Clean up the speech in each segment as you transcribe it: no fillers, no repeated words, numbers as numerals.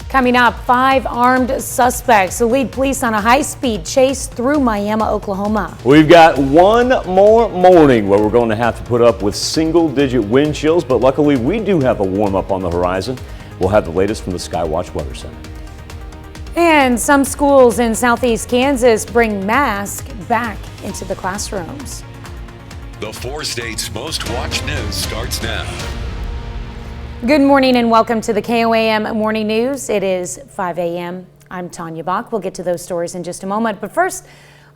Coming up, 5 armed suspects lead police on a high-speed chase through Miami, Oklahoma. We've got one more morning where we're going to have to put up with single-digit wind chills, but luckily we do have a warm-up on the horizon. We'll have the latest from the Skywatch Weather Center. And some schools in southeast Kansas bring masks back into the classrooms. The 4 states' most watched news starts now. Good morning and welcome to the KOAM Morning News. It is 5 a.m. I'm Tanya Bach. We'll get to those stories in just a moment. But first,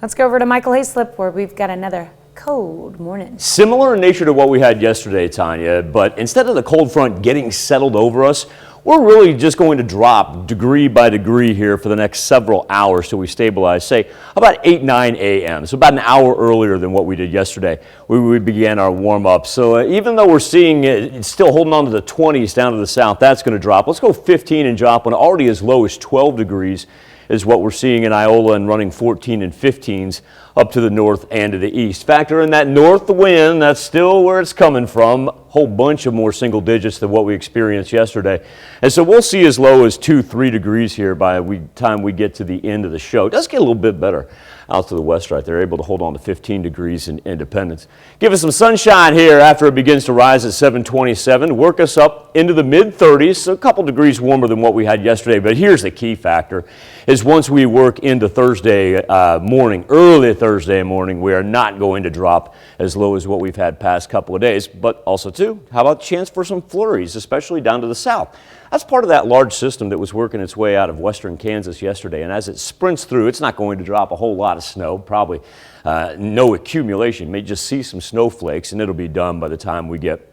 let's go over to Michael Hayslip where we've got another cold morning. Similar in nature to what we had yesterday, Tanya, but instead of the cold front getting settled over us, we're really just going to drop degree by degree here for the next several hours till we stabilize, say, about 8-9 a.m. So about an hour earlier than what we did yesterday. We began our warm-up. So even though we're seeing it still holding on to the 20s down to the south, that's going to drop. Let's go 15 and drop when already as low as 12 degrees is what we're seeing in Iola, and running 14 and 15s up to the north and to the east. Factor in that north wind, that's still where it's coming from. Whole bunch of more single digits than what we experienced yesterday. And so we'll see as low as 2-3 degrees here by the time we get to the end of the show. It does get a little bit better out to the west right there, able to hold on to 15 degrees in Independence. Give us some sunshine here after it begins to rise at 7:27. Work us up into the mid-30s, so a couple degrees warmer than what we had yesterday. But here's the key factor, is once we work into Thursday morning, early Thursday morning, we are not going to drop as low as what we've had past couple of days. But also, too, how about the chance for some flurries, especially down to the south? That's part of that large system that was working its way out of western Kansas yesterday. And as it sprints through, it's not going to drop a whole lot of snow, probably no accumulation. You may just see some snowflakes, and it'll be done by the time we get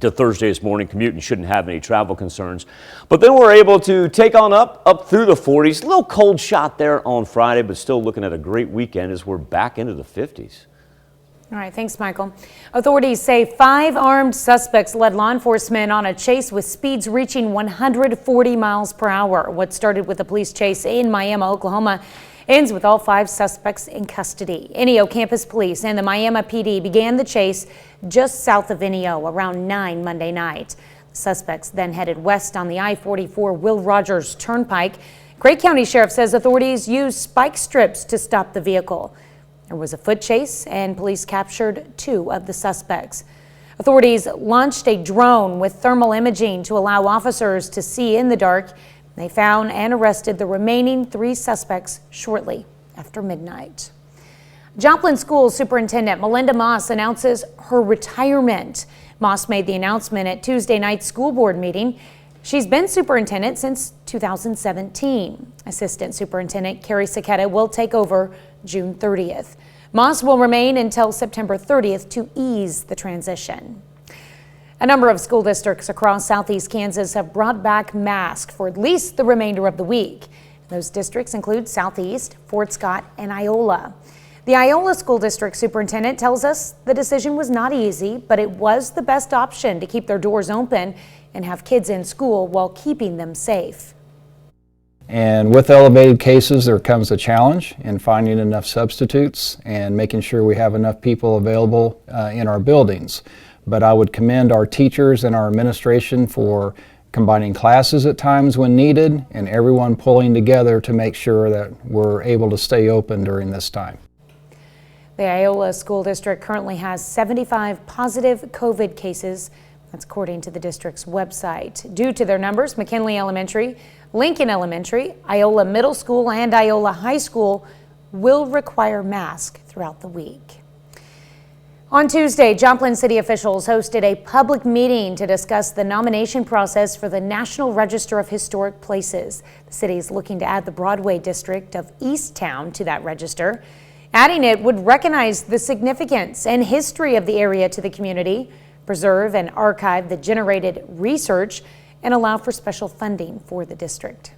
to Thursday's morning commute and shouldn't have any travel concerns. But then we're able to take on up through the 40s. A little cold shot there on Friday, but still looking at a great weekend as we're back into the 50s. All right, thanks, Michael. Authorities say 5 armed suspects led law enforcement on a chase with speeds reaching 140 miles per hour. What started with a police chase in Miami, Oklahoma, ends with all 5 suspects in custody. Ineo Campus Police and the Miami PD began the chase just south of Ineo around 9 Monday night. The suspects then headed west on the I-44 Will Rogers Turnpike. Craig County Sheriff says authorities used spike strips to stop the vehicle. There was a foot chase and police captured 2 of the suspects. Authorities launched a drone with thermal imaging to allow officers to see in the dark. They found and arrested the remaining 3 suspects shortly after midnight. Joplin School Superintendent Melinda Moss announces her retirement. Moss made the announcement at Tuesday night's school board meeting. She's been superintendent since 2017. Assistant Superintendent Carrie Saccetta will take over June 30th. Moss will remain until September 30th to ease the transition. A number of school districts across southeast Kansas have brought back masks for at least the remainder of the week. Those districts include Southeast, Fort Scott, and Iola. The Iola School District Superintendent tells us the decision was not easy, but it was the best option to keep their doors open and have kids in school while keeping them safe. And with elevated cases, there comes a challenge in finding enough substitutes and making sure we have enough people available in our buildings. But I would commend our teachers and our administration for combining classes at times when needed and everyone pulling together to make sure that we're able to stay open during this time. The Iola School District currently has 75 positive COVID cases. That's according to the district's website. Due to their numbers, McKinley Elementary, Lincoln Elementary, Iola Middle School, and Iola High School will require masks throughout the week. On Tuesday, Joplin city officials hosted a public meeting to discuss the nomination process for the National Register of Historic Places. The city is looking to add the Broadway district of Easttown to that register. Adding it would recognize the significance and history of the area to the community, preserve and archive the generated research, and allow for special funding for the district.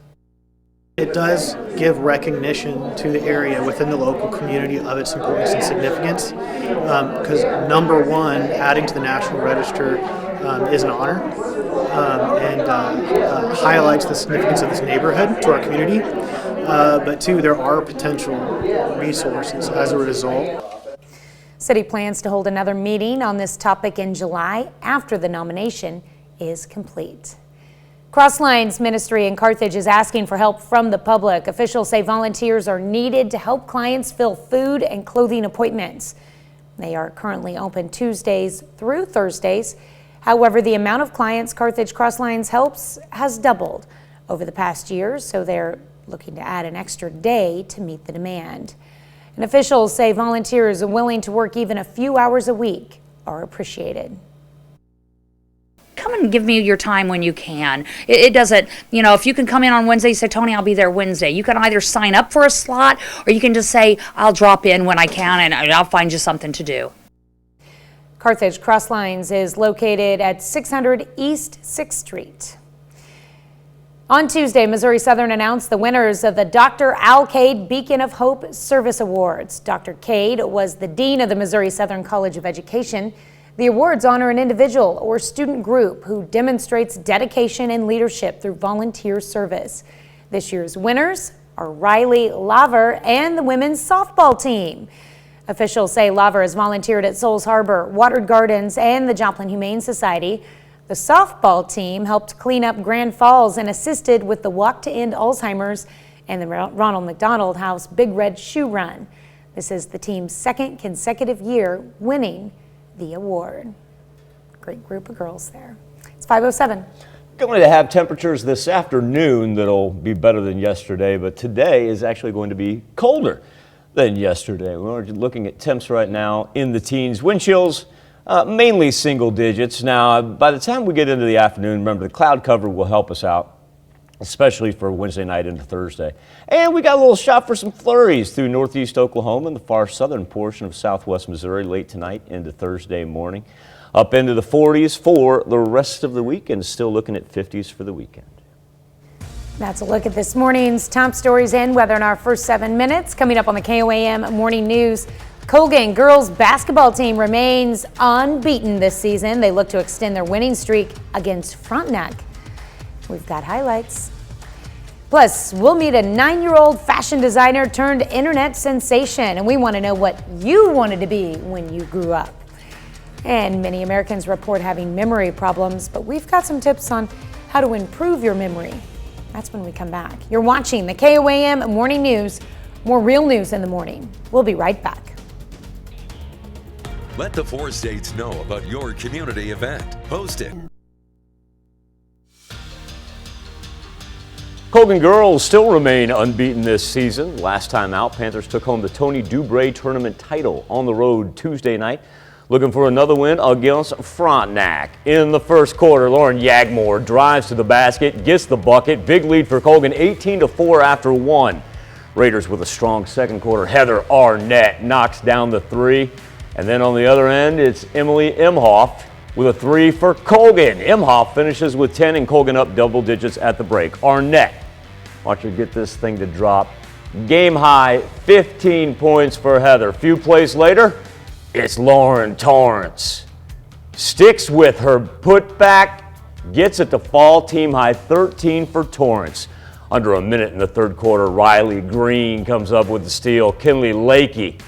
It does give recognition to the area within the local community of its importance and significance, because number one, adding to the National Register is an honor and highlights the significance of this neighborhood to our community, but two, there are potential resources as a result. City plans to hold another meeting on this topic in July after the nomination is complete. Crosslines Ministry in Carthage is asking for help from the public. Officials say volunteers are needed to help clients fill food and clothing appointments. They are currently open Tuesdays through Thursdays. However, the amount of clients Carthage Crosslines helps has doubled over the past year, so they're looking to add an extra day to meet the demand. And officials say volunteers willing to work even a few hours a week are appreciated. Come and give me your time when you can. It doesn't, if you can come in on Wednesday, you say, Tony, I'll be there Wednesday. You can either sign up for a slot or you can just say, I'll drop in when I can and I'll find you something to do. Carthage Crosslines is located at 600 East 6th Street. On Tuesday, Missouri Southern announced the winners of the Dr. Al Cade Beacon of Hope Service Awards. Dr. Cade was the Dean of the Missouri Southern College of Education. The awards honor an individual or student group who demonstrates dedication and leadership through volunteer service. This year's winners are Riley Laver and the women's softball team. Officials say Laver has volunteered at Souls Harbor, Watered Gardens, and the Joplin Humane Society. The softball team helped clean up Grand Falls and assisted with the Walk to End Alzheimer's and the Ronald McDonald House Big Red Shoe Run. This is the team's second consecutive year winning the award. Great group of girls there. It's 5:07. Going to have temperatures this afternoon that'll be better than yesterday, but today is actually going to be colder than yesterday. We're looking at temps right now in the teens. Wind chills, mainly single digits. Now, by the time we get into the afternoon, remember the cloud cover will help us out, especially for Wednesday night into Thursday. And we got a little shot for some flurries through northeast Oklahoma and the far southern portion of southwest Missouri late tonight into Thursday morning. Up into the 40s for the rest of the week and still looking at 50s for the weekend. That's a look at this morning's top stories and weather in our first 7 minutes. Coming up on the KOAM Morning News, Colgan girls basketball team remains unbeaten this season. They look to extend their winning streak against Frontenac. We've got highlights. Plus, we'll meet a 9-year-old fashion designer turned internet sensation, and we want to know what you wanted to be when you grew up. And many Americans report having memory problems, but we've got some tips on how to improve your memory. That's when we come back. You're watching the KOAM Morning News. More real news in the morning. We'll be right back. Let the 4 states know about your community event. Post it. Colgan girls still remain unbeaten this season. Last time out, Panthers took home the Tony Dubray tournament title on the road Tuesday night. Looking for another win against Frontenac. In the first quarter, Lauren Yagmore drives to the basket, gets the bucket. Big lead for Colgan, 18-4 after 1. Raiders with a strong second quarter. Heather Arnett knocks down the 3. And then on the other end, it's Emily Imhoff with a 3 for Colgan. Imhoff finishes with 10 and Colgan up double digits at the break. Arnett, watch her get this thing to drop. Game high, 15 points for Heather. Few plays later, it's Lauren Torrance. Sticks with her putback, gets it to fall. Team high 13 for Torrance. Under a minute in the third quarter, Riley Green comes up with the steal. Kinley Lakey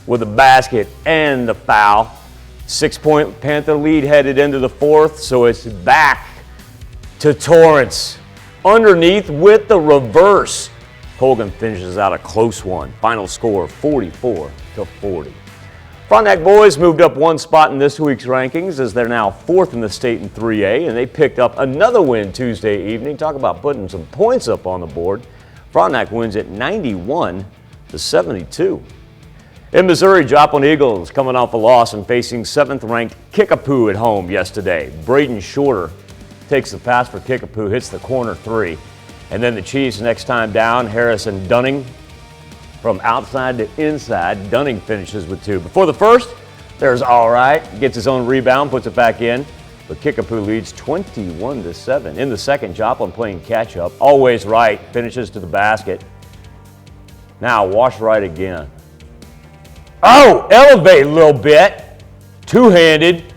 with the basket and the foul. 6-point Panther lead headed into the fourth, so it's back to Torrance. Underneath with the reverse. Colgan finishes out a close one. Final score 44-40. Frontenac boys moved up one spot in this week's rankings as they're now 4th in the state in 3A, and they picked up another win Tuesday evening. Talk about putting some points up on the board. Frontenac wins at 91-72. In Missouri, Joplin Eagles coming off a loss and facing 7th-ranked Kickapoo at home yesterday. Braden Shorter takes the pass for Kickapoo, hits the corner 3. And then the Chiefs next time down, Harrison Dunning from outside to inside. Dunning finishes with 2. Before the first, there's All Right, gets his own rebound, puts it back in. But Kickapoo leads 21-7. In the second, Joplin playing catch-up. Always Right finishes to the basket. Now Wash Right again. Oh, elevate a little bit. Two-handed.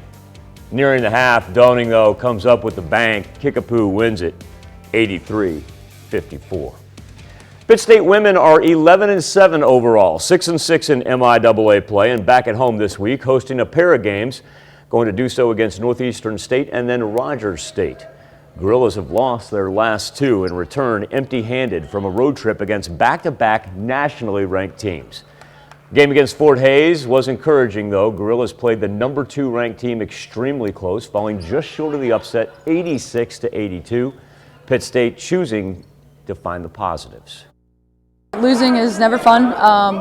Nearing the half, Dunning, though, comes up with the bank. Kickapoo wins it 83-54. Pitt State women are 11-7 overall, 6-6 in MIAA play, and back at home this week hosting a pair of games, going to do so against Northeastern State and then Rogers State. Gorillas have lost their last two and return empty-handed from a road trip against back-to-back nationally ranked teams. Game against Fort Hays was encouraging, though. Gorillas played the number 2 ranked team extremely close, falling just short of the upset, 86-82. Pitt State choosing to find the positives. Losing is never fun,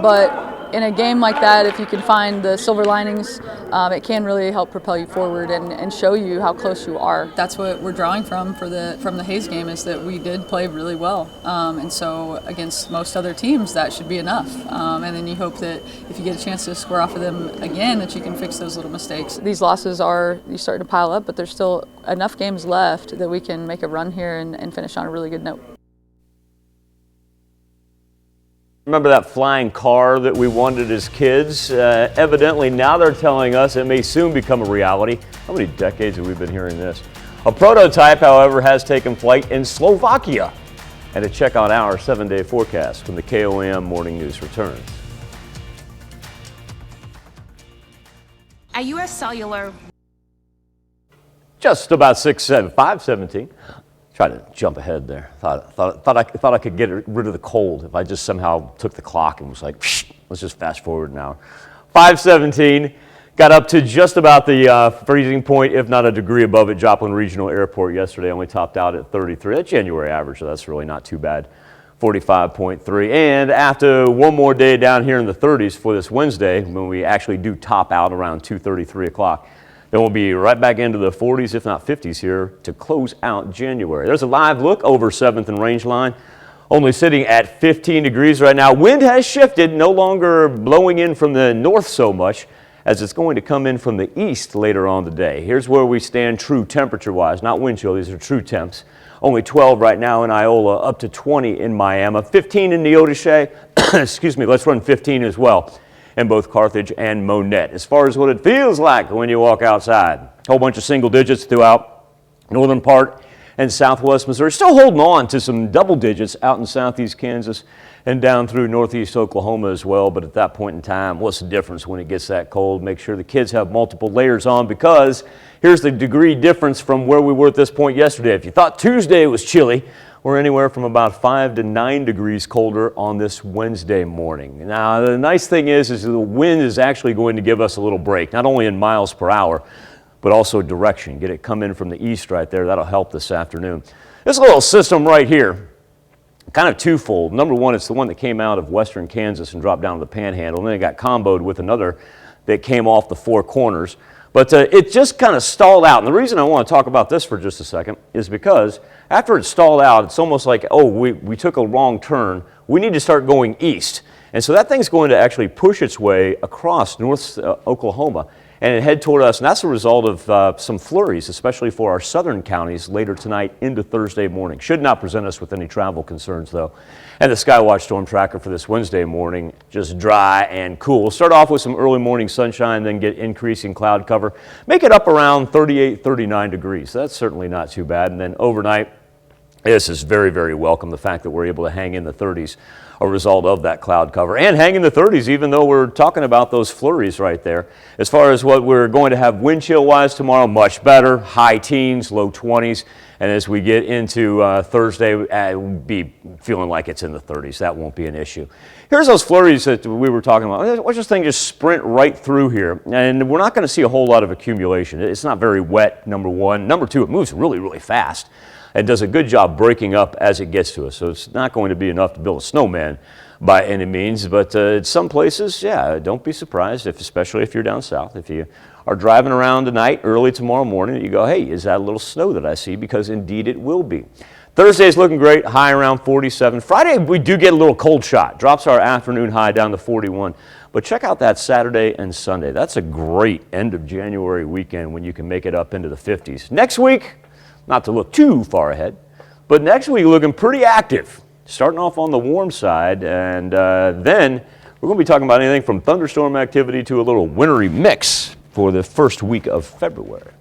but in a game like that, if you can find the silver linings, it can really help propel you forward and show you how close you are. That's what we're drawing from the Hayes game, is that we did play really well, and so against most other teams that should be enough. And then you hope that if you get a chance to square off with them again, that you can fix those little mistakes. These losses are starting to pile up, but there's still enough games left that we can make a run here and finish on a really good note. Remember that flying car that we wanted as kids? Evidently now they're telling us it may soon become a reality. How many decades have we been hearing this? A prototype, however, has taken flight in Slovakia. And to check on our 7-day forecast when the KOAM Morning News returns. At U.S. Cellular. Just about 5:17. Try to jump ahead there. Thought I could get rid of the cold if I just somehow took the clock and was like, let's just fast forward now. 5:17, got up to just about the freezing point, if not a degree above at Joplin Regional Airport yesterday. Only topped out at 33. That's January average, so that's really not too bad. 45.3. And after one more day down here in the 30s for this Wednesday, when we actually do top out around 2:30, 3 o'clock. Then we'll be right back into the 40s, if not 50s here to close out January. There's a live look over 7th and Rangeline. Only sitting at 15 degrees right now. Wind has shifted, no longer blowing in from the north so much as it's going to come in from the east later on today. Here's where we stand true temperature-wise, not wind chill, these are true temps. Only 12 right now in Iola, up to 20 in Miami, 15 in Neodesha. Excuse me, let's run 15 as well in both Carthage and Monette. As far as what it feels like when you walk outside, a whole bunch of single digits throughout northern part and southwest Missouri. Still holding on to some double digits out in southeast Kansas and down through northeast Oklahoma as well. But at that point in time, what's the difference when it gets that cold? Make sure the kids have multiple layers on, because here's the degree difference from where we were at this point yesterday. If you thought Tuesday was chilly, we're anywhere from about 5 to 9 degrees colder on this Wednesday morning. Now, the nice thing is the wind is actually going to give us a little break, not only in miles per hour, but also direction. Get it come in from the east right there. That'll help this afternoon. This little system right here, kind of twofold. Number one, it's the one that came out of western Kansas and dropped down to the Panhandle, and then it got comboed with another that came off the Four Corners. But it just kind of stalled out. And the reason I want to talk about this for just a second is because after it stalled out, it's almost like, oh, we took a wrong turn. We need to start going east. And so that thing's going to actually push its way across North Oklahoma and head toward us. And that's a result of some flurries, especially for our southern counties later tonight into Thursday morning. Should not present us with any travel concerns, though. And the Skywatch Storm Tracker for this Wednesday morning, just dry and cool. We'll start off with some early morning sunshine, then get increasing cloud cover. Make it up around 38, 39 degrees. That's certainly not too bad. And then overnight, this is very, very welcome, the fact that we're able to hang in the 30s, a result of that cloud cover, and hang in the 30s even though we're talking about those flurries right there. As far as what we're going to have wind chill wise tomorrow, much better, high teens, low 20s, and as we get into Thursday, we'll be feeling like it's in the 30s. That won't be an issue. Here's those flurries that we were talking about. Watch this thing just sprint right through here, and we're not going to see a whole lot of accumulation. It's not very wet, number one. Number two, it moves really, really fast and does a good job breaking up as it gets to us. So it's not going to be enough to build a snowman by any means, but in some places, yeah, don't be surprised, especially if you're down south. If you are driving around tonight, early tomorrow morning, you go, hey, is that a little snow that I see? Because indeed it will be. Thursday's looking great, high around 47. Friday, we do get a little cold shot. Drops our afternoon high down to 41. But check out that Saturday and Sunday. That's a great end of January weekend when you can make it up into the 50s. Next week, not to look too far ahead, but next week looking pretty active. Starting off on the warm side, and then we're going to be talking about anything from thunderstorm activity to a little wintry mix for the first week of February.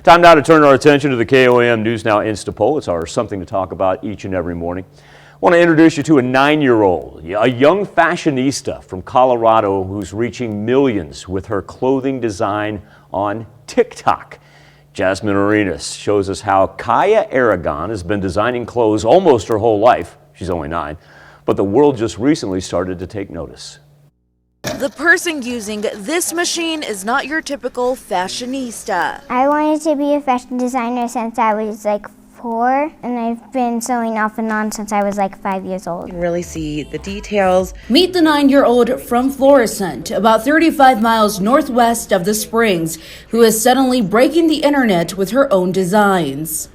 Time now to turn our attention to the KOAM News Now Instapoll. It's our something to talk about each and every morning. I want to introduce you to a 9-year-old, a young fashionista from Colorado who's reaching millions with her clothing design on TikTok. Jasmine Arenas shows us how Kaya Aragon has been designing clothes almost her whole life. She's only 9, but the world just recently started to take notice. The person using this machine is not your typical fashionista. I wanted to be a fashion designer since I was like 4, and I've been sewing off and on since I was like 5 years old. You can really see the details. Meet the 9-year-old from Florissant, about 35 miles northwest of the Springs, who is suddenly breaking the internet with her own designs.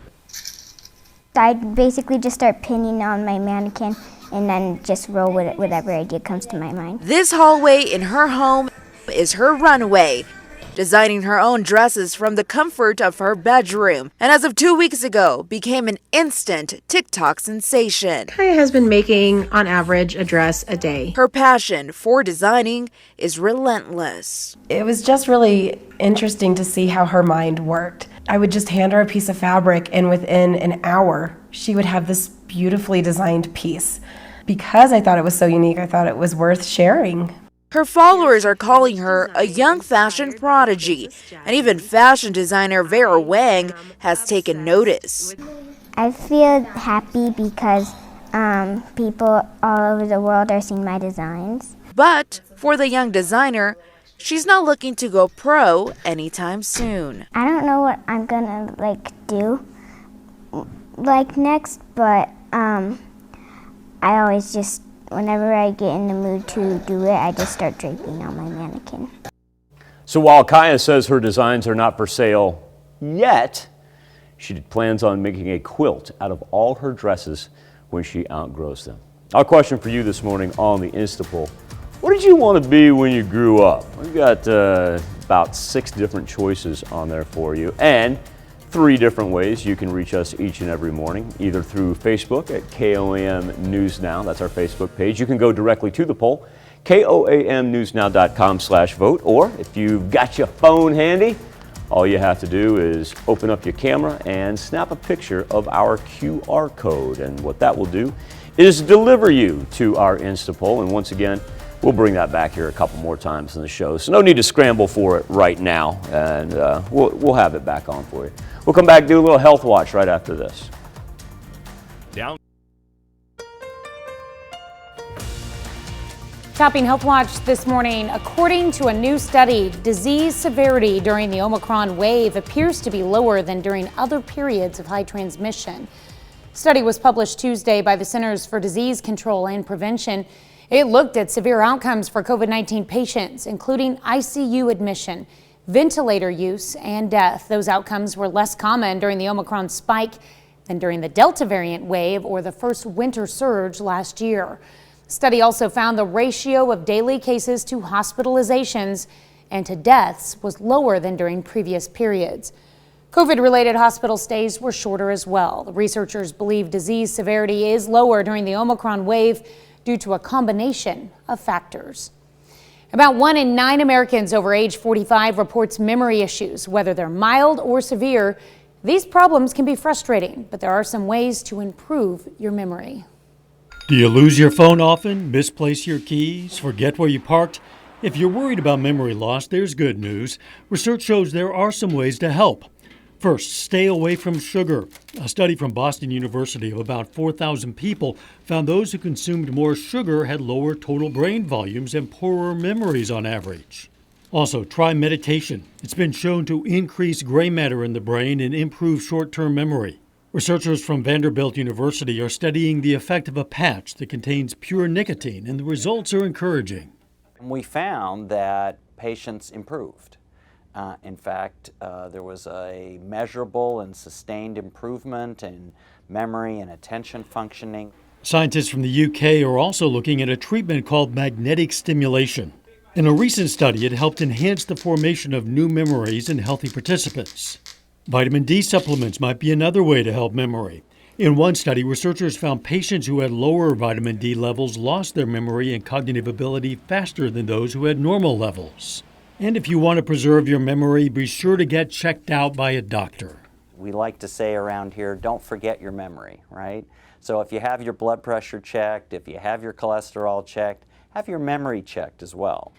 I basically just start pinning on my mannequin and then just roll with it, whatever idea comes to my mind. This hallway in her home is her runway, designing her own dresses from the comfort of her bedroom, and as of 2 weeks ago, became an instant TikTok sensation. Kaya has been making, on average, a dress a day. Her passion for designing is relentless. It was just really interesting to see how her mind worked. I would just hand her a piece of fabric, and within an hour, she would have this beautifully designed piece. Because I thought it was so unique, I thought it was worth sharing. Her followers are calling her a young fashion prodigy, and even fashion designer Vera Wang has taken notice. I feel happy because people all over the world are seeing my designs. But for the young designer, she's not looking to go pro anytime soon. I don't know what I'm gonna do next, but I always just, whenever I get in the mood to do it, I just start draping on my mannequin. So while Kaya says her designs are not for sale yet, she plans on making a quilt out of all her dresses when she outgrows them. Our question for you this morning on the Instapoll: what did you want to be when you grew up? We've got about 6 different choices on there for you, and 3 different ways you can reach us each and every morning, either through Facebook at KOAM News Now. That's our Facebook page. You can go directly to the poll, KOAMnewsnow.com/vote, or if you've got your phone handy, all you have to do is open up your camera and snap a picture of our QR code. And what that will do is deliver you to our Instapoll. And once again, we'll bring that back here a couple more times in the show. So no need to scramble for it right now, and we'll have it back on for you. We'll come back and do a little health watch right after this. Topping Health Watch this morning, according to a new study, disease severity during the Omicron wave appears to be lower than during other periods of high transmission. The study was published Tuesday by the Centers for Disease Control and Prevention. It looked at severe outcomes for COVID-19 patients, including ICU admission, ventilator use, and death. Those outcomes were less common during the Omicron spike than during the Delta variant wave or the first winter surge last year. The study also found the ratio of daily cases to hospitalizations and to deaths was lower than during previous periods. COVID-related hospital stays were shorter as well. The researchers believe disease severity is lower during the Omicron wave due to a combination of factors. About 1 in 9 Americans over age 45 reports memory issues. Whether they're mild or severe, these problems can be frustrating, but there are some ways to improve your memory. Do you lose your phone often, misplace your keys, forget where you parked? If you're worried about memory loss, there's good news. Research shows there are some ways to help. First, stay away from sugar. A study from Boston University of about 4,000 people found those who consumed more sugar had lower total brain volumes and poorer memories on average. Also, try meditation. It's been shown to increase gray matter in the brain and improve short-term memory. Researchers from Vanderbilt University are studying the effect of a patch that contains pure nicotine, and the results are encouraging. We found that patients improved. In fact, there was a measurable and sustained improvement in memory and attention functioning. Scientists from the UK are also looking at a treatment called magnetic stimulation. In a recent study, it helped enhance the formation of new memories in healthy participants. Vitamin D supplements might be another way to help memory. In one study, researchers found patients who had lower vitamin D levels lost their memory and cognitive ability faster than those who had normal levels. And if you want to preserve your memory, be sure to get checked out by a doctor. We like to say around here, don't forget your memory, right? So if you have your blood pressure checked, if you have your cholesterol checked, have your memory checked as well.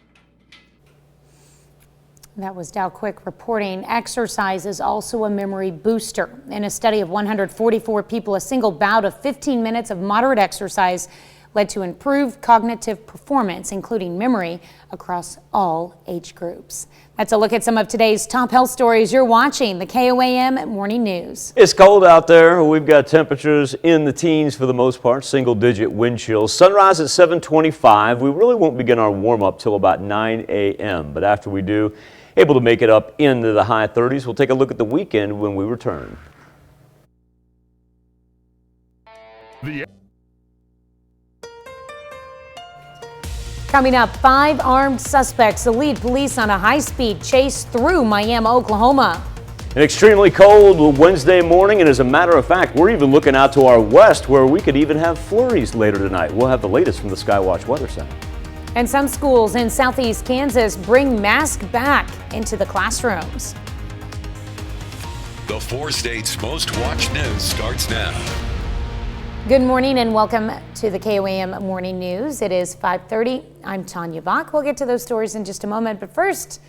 That was Dow Quick reporting. Exercise is also a memory booster. In a study of 144 people, a single bout of 15 minutes of moderate exercise led to improved cognitive performance, including memory, across all age groups. That's a look at some of today's top health stories. You're watching the KOAM Morning News. It's cold out there. We've got temperatures in the teens for the most part, single-digit wind chills. Sunrise at 7:25. We really won't begin our warm-up till about 9 a.m., but after we do, able to make it up into the high 30s. We'll take a look at the weekend when we return. Coming up, 5 armed suspects lead police on a high-speed chase through Miami, Oklahoma. An extremely cold Wednesday morning, and as a matter of fact, we're even looking out to our west where we could even have flurries later tonight. We'll have the latest from the Skywatch Weather Center. And some schools in southeast Kansas bring masks back into the classrooms. The 4 states' most watched news starts now. Good morning and welcome to the KOAM Morning News. It is 5:30. I'm Tanya Bach. We'll get to those stories in just a moment, but first,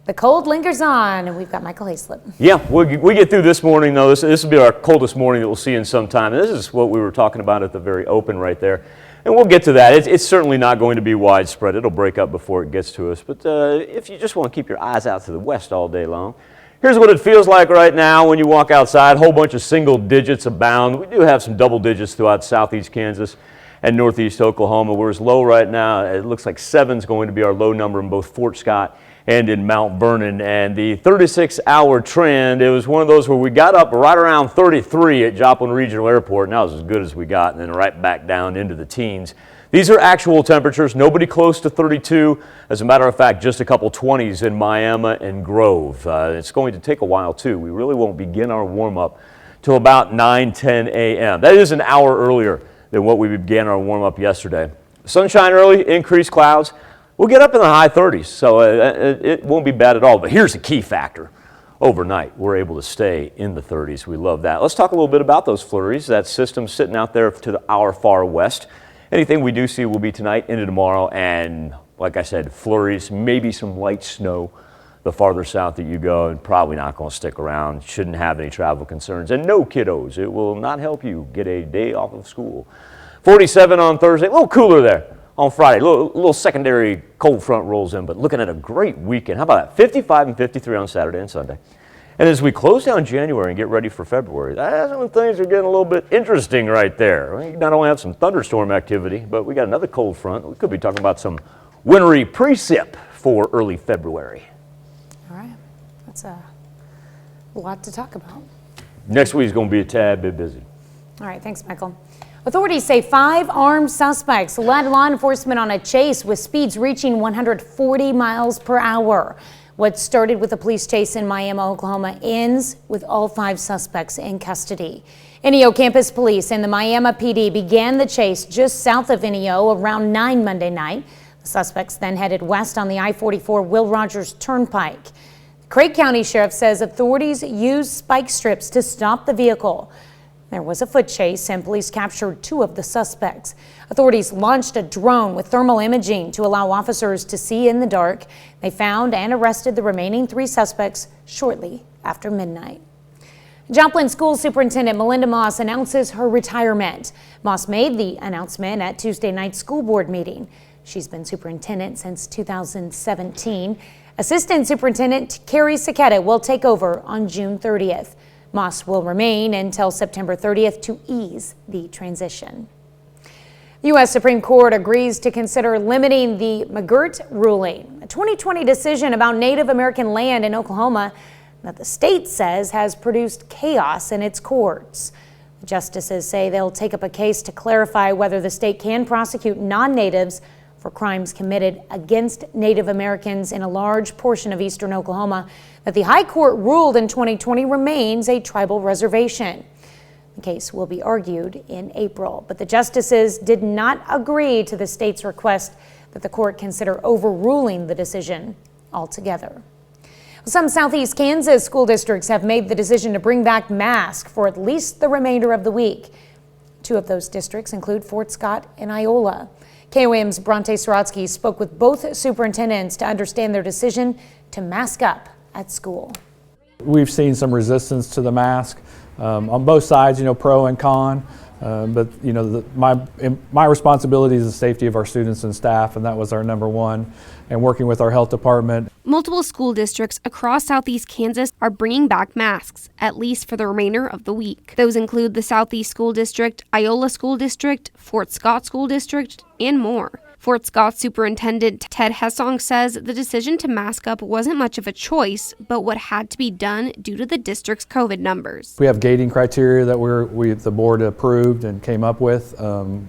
the cold lingers on, and we've got Michael Hayslip. Yeah, we get through this morning, though. This will be our coldest morning that we'll see in some time. And this is what we were talking about at the very open right there. And we'll get to that. It's certainly not going to be widespread. It'll break up before it gets to us. But if you just want to keep your eyes out to the west all day long, here's what it feels like right now when you walk outside. A whole bunch of single digits abound. We do have some double digits throughout southeast Kansas and northeast Oklahoma. We're as low right now. It looks like 7 is going to be our low number in both Fort Scott and in Mount Vernon. And the 36-hour trend, it was one of those where we got up right around 33 at Joplin Regional Airport, and that was as good as we got, and then right back down into the teens. These are actual temperatures, nobody close to 32. As a matter of fact, just a couple 20s in Miami and Grove. It's going to take a while too. We really won't begin our warm-up till about 9-10 a.m. That is an hour earlier than what we began our warm-up yesterday. Sunshine early, increased clouds. We'll get up in the high 30s, so it won't be bad at all. But here's the key factor. Overnight, we're able to stay in the 30s. We love that. Let's talk a little bit about those flurries. That system sitting out there to our far west. Anything we do see will be tonight into tomorrow, and like I said, flurries, maybe some light snow the farther south that you go, and probably not going to stick around. Shouldn't have any travel concerns. And no, kiddos, it will not help you get a day off of school. 47 on Thursday, a little cooler there. On Friday, a little secondary cold front rolls in, but looking at a great weekend. How about that? 55 and 53 on Saturday and Sunday. And as we close down January and get ready for February, that's when things are getting a little bit interesting right there. We not only have some thunderstorm activity, but we got another cold front. We could be talking about some wintry precip for early February. All right, that's a lot to talk about. Next week's going to be a tad bit busy. All right, thanks, Michael. Authorities say 5 armed suspects led law enforcement on a chase with speeds reaching 140 miles per hour. What started with a police chase in Miami, Oklahoma ends with all 5 suspects in custody. NEO Campus Police and the Miami PD began the chase just south of NEO around 9 Monday night. The suspects then headed west on the I-44 Will Rogers Turnpike. Craig County Sheriff says authorities used spike strips to stop the vehicle. There was a foot chase and police captured 2 of the suspects. Authorities launched a drone with thermal imaging to allow officers to see in the dark. They found and arrested the remaining 3 suspects shortly after midnight. Joplin School Superintendent Melinda Moss announces her retirement. Moss made the announcement at Tuesday night's school board meeting. She's been superintendent since 2017. Assistant Superintendent Carrie Saketa will take over on June 30th. Moss will remain until September 30th to ease the transition. The U.S. Supreme Court agrees to consider limiting the McGirt ruling, a 2020 decision about Native American land in Oklahoma that the state says has produced chaos in its courts. The justices say they'll take up a case to clarify whether the state can prosecute non-natives for crimes committed against Native Americans in a large portion of eastern Oklahoma that the High Court ruled in 2020 remains a tribal reservation. The case will be argued in April, but the justices did not agree to the state's request that the court consider overruling the decision altogether. Some southeast Kansas school districts have made the decision to bring back masks for at least the remainder of the week. 2 of those districts include Fort Scott and Iola. KOAM's Bronte Sorotsky spoke with both superintendents to understand their decision to mask up at school. We've seen some resistance to the mask on both sides, pro and con. But my responsibility is the safety of our students and staff, and that was our number one. And working with our health department. Multiple school districts across Southeast Kansas are bringing back masks, at least for the remainder of the week. Those include the Southeast School District, Iola School District, Fort Scott School District, and more. Fort Scott Superintendent Ted Hessong says the decision to mask up wasn't much of a choice, but what had to be done due to the district's COVID numbers. We have gating criteria that the board approved and came up with.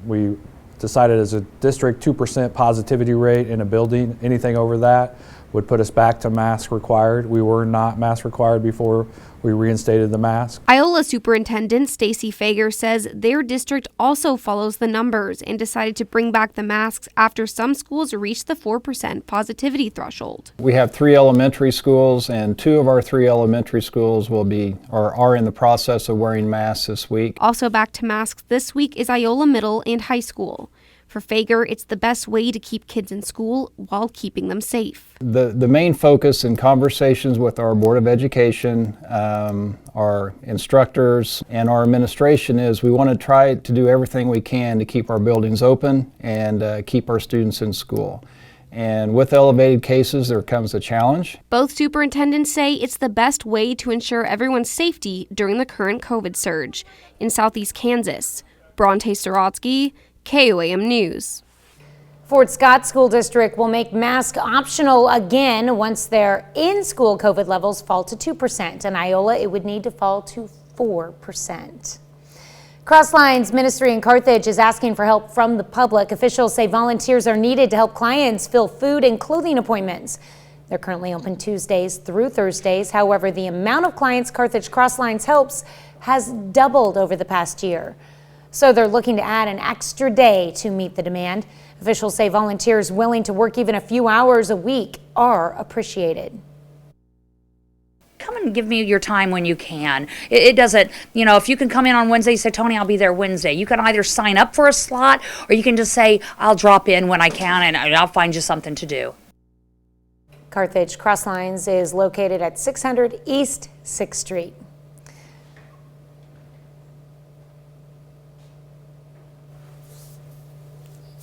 We decided as a district 2% positivity rate in a building. Anything over that would put us back to mask required. We were not mask required before we reinstated the mask. Iola Superintendent Stacy Fager says their district also follows the numbers and decided to bring back the masks after some schools reached the 4% positivity threshold. We have 3 elementary schools, and 2 of our 3 elementary schools are in the process of wearing masks this week. Also back to masks this week is Iola Middle and High School. For Fager, it's the best way to keep kids in school while keeping them safe. The main focus in conversations with our Board of Education, our instructors, and our administration is we want to try to do everything we can to keep our buildings open and keep our students in school. And with elevated cases, there comes a challenge. Both superintendents say it's the best way to ensure everyone's safety during the current COVID surge. In Southeast Kansas, Bronte Sorotsky, KOAM News. Fort Scott School District will make masks optional again once their in-school COVID levels fall to 2%. In Iola, it would need to fall to 4%. Crosslines Ministry in Carthage is asking for help from the public. Officials say volunteers are needed to help clients fill food and clothing appointments. They're currently open Tuesdays through Thursdays. However, the amount of clients Carthage Crosslines helps has doubled over the past year. So they're looking to add an extra day to meet the demand. Officials say volunteers willing to work even a few hours a week are appreciated. Come and give me your time when you can. It doesn't, if you can come in on Wednesday, you say, Tony, I'll be there Wednesday. You can either sign up for a slot or you can just say, I'll drop in when I can and I'll find you something to do. Carthage Crosslines is located at 600 East 6th Street.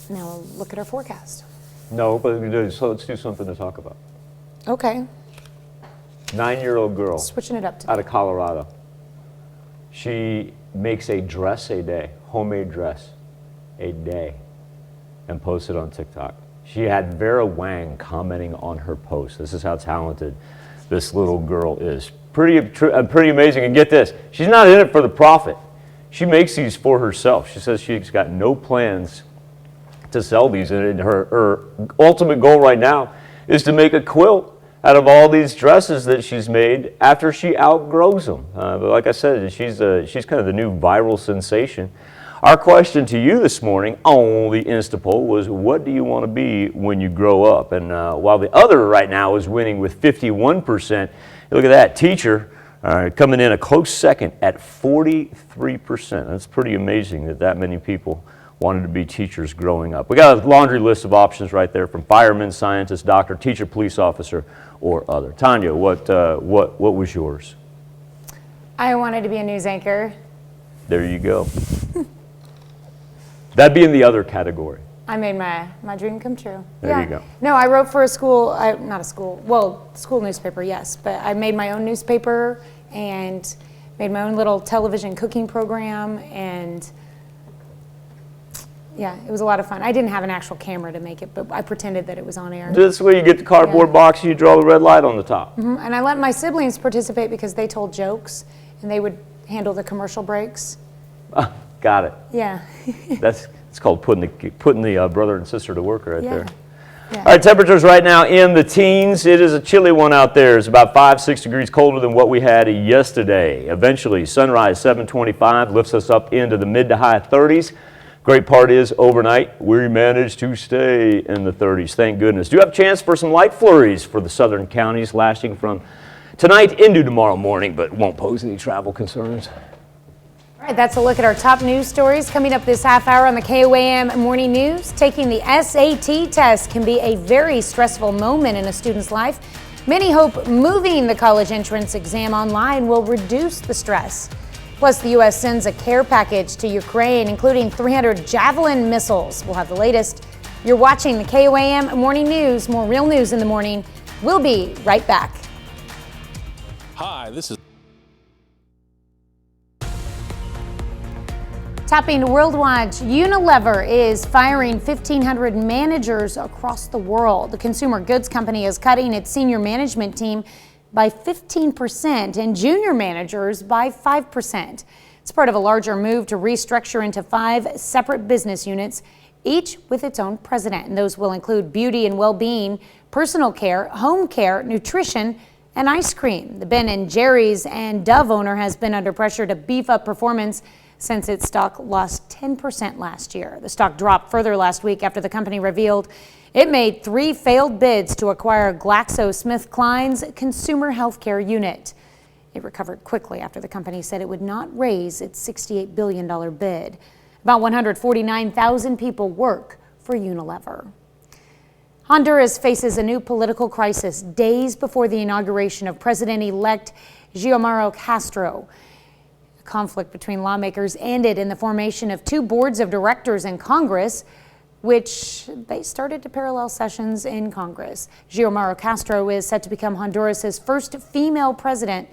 Now we'll look at our forecast. No, but so let's do something to talk about. Okay. 9-year-old girl. Switching it up today. Out of Colorado. She makes a dress a day, homemade dress a day, and posts it on TikTok. She had Vera Wang commenting on her post. This is how talented this little girl is. Pretty amazing. And get this, she's not in it for the profit. She makes these for herself. She says she's got no plans to sell these, and her ultimate goal right now is to make a quilt out of all these dresses that she's made after she outgrows them. But like I said, she's kind of the new viral sensation. Our question to you this morning on the Insta poll was, what do you want to be when you grow up? And while the other right now is winning with 51%, look at that, teacher coming in a close second at 43%. That's pretty amazing that many people wanted to be teachers growing up. We got a laundry list of options right there, from fireman, scientist, doctor, teacher, police officer, or other. Tanya, what was yours? I wanted to be a news anchor. There you go. That'd be in the other category. I made my dream come true. There you go. No, I wrote for a school, school newspaper, yes, but I made my own newspaper and made my own little television cooking program, and yeah, it was a lot of fun. I didn't have an actual camera to make it, but I pretended that it was on air. This way you get the cardboard box and you draw the red light on the top. And I let my siblings participate because they told jokes and they would handle the commercial breaks. Got it. Yeah. It's called putting the brother and sister to work right there. Yeah. All right, temperatures right now in the teens. It is a chilly one out there. It's about 5-6 degrees colder than what we had yesterday. Eventually, sunrise 7:25 lifts us up into the mid to high 30s. Great part is overnight, we managed to stay in the 30s, thank goodness. Do have a chance for some light flurries for the southern counties lasting from tonight into tomorrow morning, but won't pose any travel concerns. All right, that's a look at our top news stories coming up this half hour on the KOAM Morning News. Taking the SAT test can be a very stressful moment in a student's life. Many hope moving the college entrance exam online will reduce the stress. Plus, the U.S. sends a care package to Ukraine, including 300 Javelin missiles. We'll have the latest. You're watching the KOAM Morning News. More real news in the morning. We'll be right back. Hi, this is Topping World Watch, Unilever is firing 1,500 managers across the world. The consumer goods company is cutting its senior management team by 15% and junior managers by 5%. It's part of a larger move to restructure into 5 separate business units, each with its own president. And those will include beauty and well-being, personal care, home care, nutrition, and ice cream. The Ben & Jerry's and Dove owner has been under pressure to beef up performance since its stock lost 10% last year. The stock dropped further last week after the company revealed it made 3 failed bids to acquire GlaxoSmithKline's consumer healthcare unit. It recovered quickly after the company said it would not raise its $68 billion bid. About 149,000 people work for Unilever. Honduras faces a new political crisis days before the inauguration of President-elect Xiomara Castro. The conflict between lawmakers ended in the formation of 2 boards of directors in Congress, which they started to parallel sessions in Congress. Xiomara Castro is set to become Honduras' first female president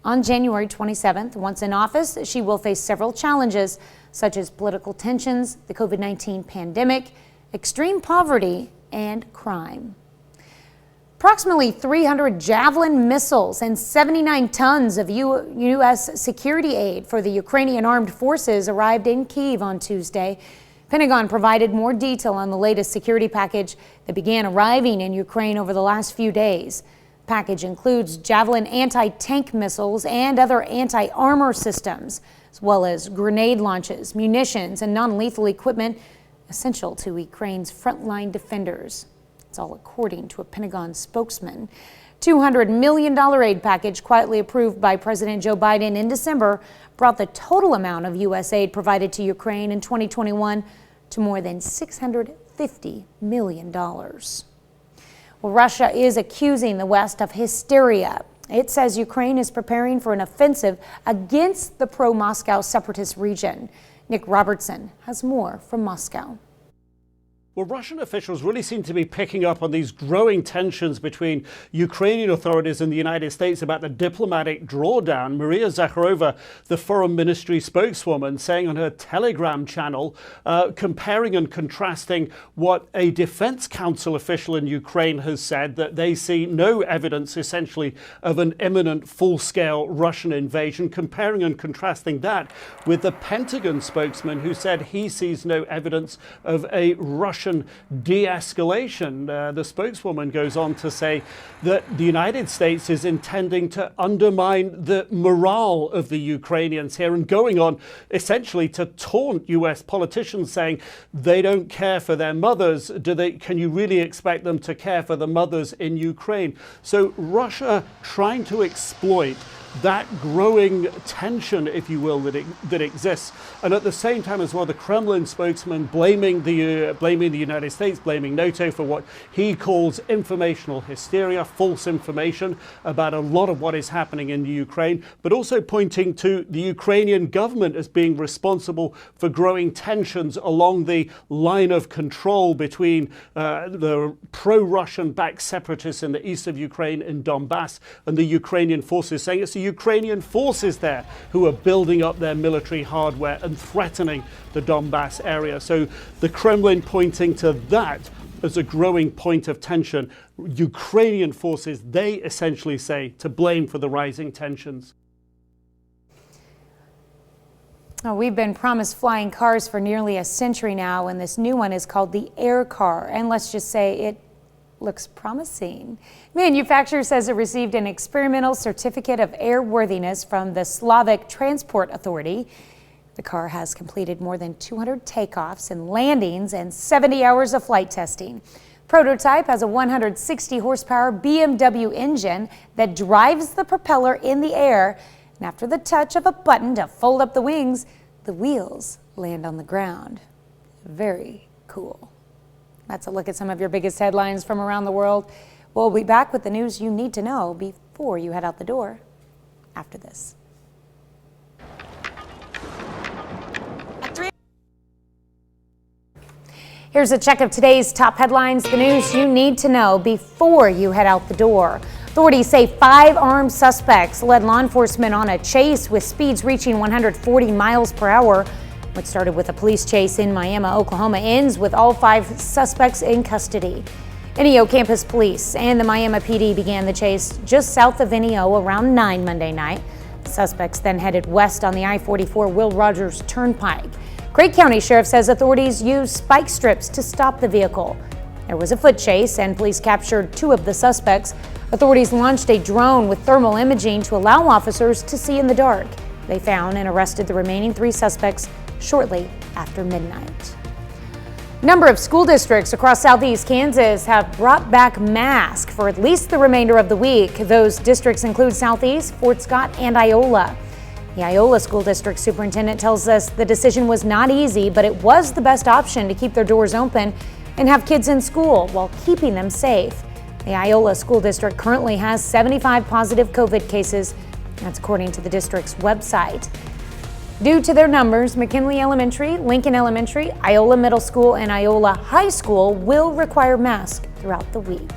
on January 27th. Once in office, she will face several challenges, such as political tensions, the COVID-19 pandemic, extreme poverty, and crime. Approximately 300 Javelin missiles and 79 tons of U.S. security aid for the Ukrainian armed forces arrived in Kyiv on Tuesday. Pentagon provided more detail on the latest security package that began arriving in Ukraine over the last few days. The package includes Javelin anti-tank missiles and other anti-armor systems, as well as grenade launches, munitions, and non-lethal equipment essential to Ukraine's frontline defenders. It's all according to a Pentagon spokesman. $200 million aid package quietly approved by President Joe Biden in December brought the total amount of U.S. aid provided to Ukraine in 2021 to more than $650 million. Well, Russia is accusing the West of hysteria. It says Ukraine is preparing for an offensive against the pro-Moscow separatist region. Nick Robertson has more from Moscow. Well, Russian officials really seem to be picking up on these growing tensions between Ukrainian authorities and the United States about the diplomatic drawdown. Maria Zakharova, the foreign ministry spokeswoman, saying on her Telegram channel, comparing and contrasting what a defense council official in Ukraine has said, that they see no evidence essentially of an imminent full-scale Russian invasion, comparing and contrasting that with the Pentagon spokesman who said he sees no evidence of a Russian de-escalation. The spokeswoman goes on to say that the United States is intending to undermine the morale of the Ukrainians here and going on essentially to taunt US politicians, saying they don't care for their mothers. Can you really expect them to care for the mothers in Ukraine? So Russia trying to exploit that growing tension, if you will, that exists, and at the same time as well, the Kremlin spokesman blaming the United States, blaming NATO for what he calls informational hysteria, false information about a lot of what is happening in the Ukraine, but also pointing to the Ukrainian government as being responsible for growing tensions along the line of control between the pro-Russian backed separatists in the east of Ukraine in Donbass and the Ukrainian forces, saying it's the Ukrainian forces there who are building up their military hardware and threatening the Donbass area. So the Kremlin pointing to that as a growing point of tension. Ukrainian forces, they essentially say, to blame for the rising tensions. Oh, we've been promised flying cars for nearly a century now, and this new one is called the Air Car. And let's just say it looks promising. Manufacturer says it received an experimental certificate of airworthiness from the Slovak Transport Authority. The car has completed more than 200 takeoffs and landings and 70 hours of flight testing. Prototype has a 160 horsepower BMW engine that drives the propeller in the air, and after the touch of a button to fold up the wings, the wheels land on the ground. Very cool. That's a look at some of your biggest headlines from around the world. We'll be back with the news you need to know before you head out the door after this. Here's a check of today's top headlines, the news you need to know before you head out the door. Authorities say 5 armed suspects led law enforcement on a chase with speeds reaching 140 miles per hour. What started with a police chase in Miami, Oklahoma, ends with all 5 suspects in custody. NEO Campus Police and the Miami PD began the chase just south of NEO around 9 Monday night. The suspects then headed west on the I-44 Will Rogers Turnpike. Craig County Sheriff says authorities used spike strips to stop the vehicle. There was a foot chase and police captured 2 of the suspects. Authorities launched a drone with thermal imaging to allow officers to see in the dark. They found and arrested the remaining 3 suspects shortly after midnight. A number of school districts across southeast Kansas have brought back masks for at least the remainder of the week. Those districts include Southeast, Fort Scott, and Iola. The Iola School District Superintendent tells us the decision was not easy, but it was the best option to keep their doors open and have kids in school while keeping them safe. The Iola School District currently has 75 positive COVID cases. That's according to the district's website. Due to their numbers, McKinley Elementary, Lincoln Elementary, Iola Middle School, and Iola High School will require masks throughout the week.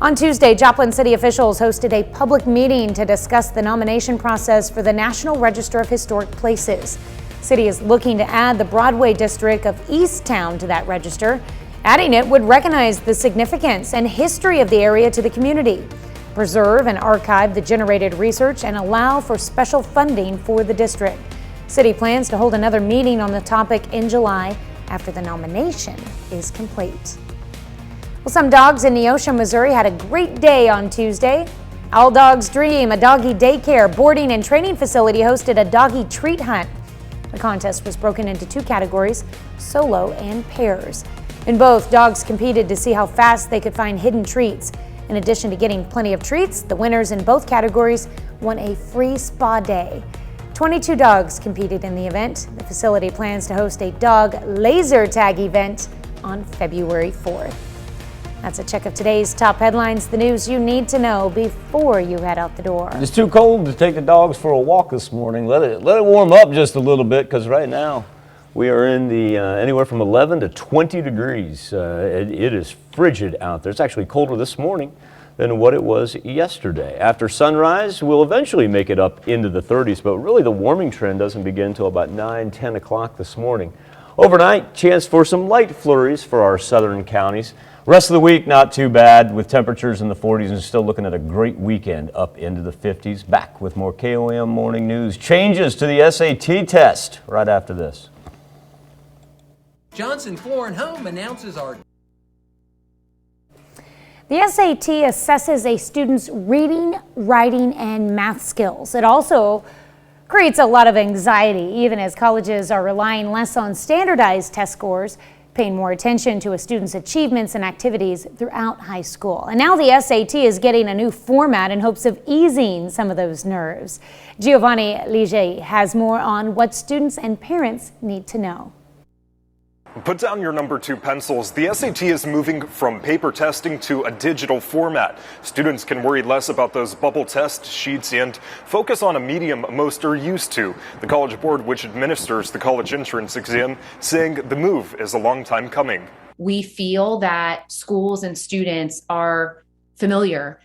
On Tuesday, Joplin City officials hosted a public meeting to discuss the nomination process for the National Register of Historic Places. City is looking to add the Broadway district of Easttown to that register. Adding it would recognize the significance and history of the area to the community, preserve and archive the generated research, and allow for special funding for the district. City plans to hold another meeting on the topic in July after the nomination is complete. Well, some dogs in Neosho, Missouri had a great day on Tuesday. All Dogs Dream, a doggy daycare, boarding, and training facility, hosted a doggy treat hunt. The contest was broken into 2 categories, solo and pairs. In both, dogs competed to see how fast they could find hidden treats. In addition to getting plenty of treats, the winners in both categories won a free spa day. 22 dogs competed in the event. The facility plans to host a dog laser tag event on February 4th. That's a check of today's top headlines, the news you need to know before you head out the door. It's too cold to take the dogs for a walk this morning. Let it warm up just a little bit, because right now we are in the anywhere from 11 to 20 degrees. It is frigid out there. It's actually colder this morning than what it was yesterday. After sunrise, we'll eventually make it up into the 30s, but really the warming trend doesn't begin until about 9, 10 o'clock this morning. Overnight, chance for some light flurries for our southern counties. Rest of the week, not too bad, with temperatures in the 40s and still looking at a great weekend up into the 50s. Back with more KOAM morning news. Changes to the SAT test right after this. Johnson Floor & Home announces our... The SAT assesses a student's reading, writing, and math skills. It also creates a lot of anxiety, even as colleges are relying less on standardized test scores, paying more attention to a student's achievements and activities throughout high school. And now the SAT is getting a new format in hopes of easing some of those nerves. Giovanni Ligier has more on what students and parents need to know. Put down your number 2 pencils. The SAT is moving from paper testing to a digital format. Students can worry less about those bubble test sheets and focus on a medium most are used to. The College Board, which administers the college entrance exam, saying the move is a long time coming. We feel that schools and students are familiar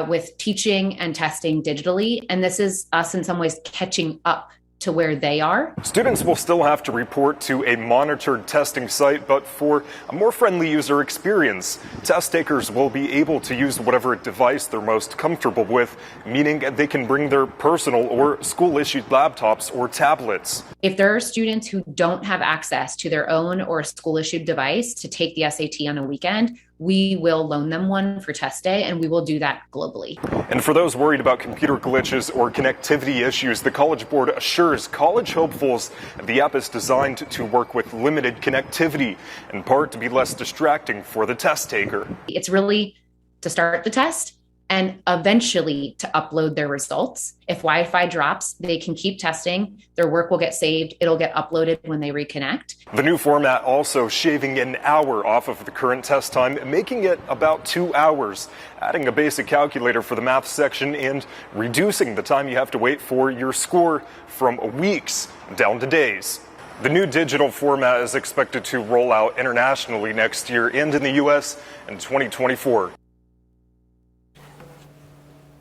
with teaching and testing digitally, and this is us in some ways catching up to where they are. Students will still have to report to a monitored testing site, but for a more friendly user experience, test takers will be able to use whatever device they're most comfortable with, meaning they can bring their personal or school-issued laptops or tablets. If there are students who don't have access to their own or school-issued device to take the SAT on a weekend, we will loan them one for test day, and we will do that globally. And for those worried about computer glitches or connectivity issues, the College Board assures college hopefuls the app is designed to work with limited connectivity, in part to be less distracting for the test taker. It's really to start the test and eventually to upload their results. If Wi-Fi drops, they can keep testing. Their work will get saved. It'll get uploaded when they reconnect. The new format also shaving an hour off of the current test time, making it about 2 hours, adding a basic calculator for the math section and reducing the time you have to wait for your score from weeks down to days. The new digital format is expected to roll out internationally next year and in the U.S. in 2024.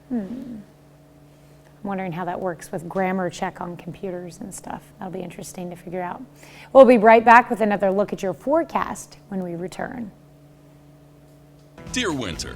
I'm wondering how that works with grammar check on computers and stuff. That'll be interesting to figure out. We'll be right back with another look at your forecast when we return. Dear winter,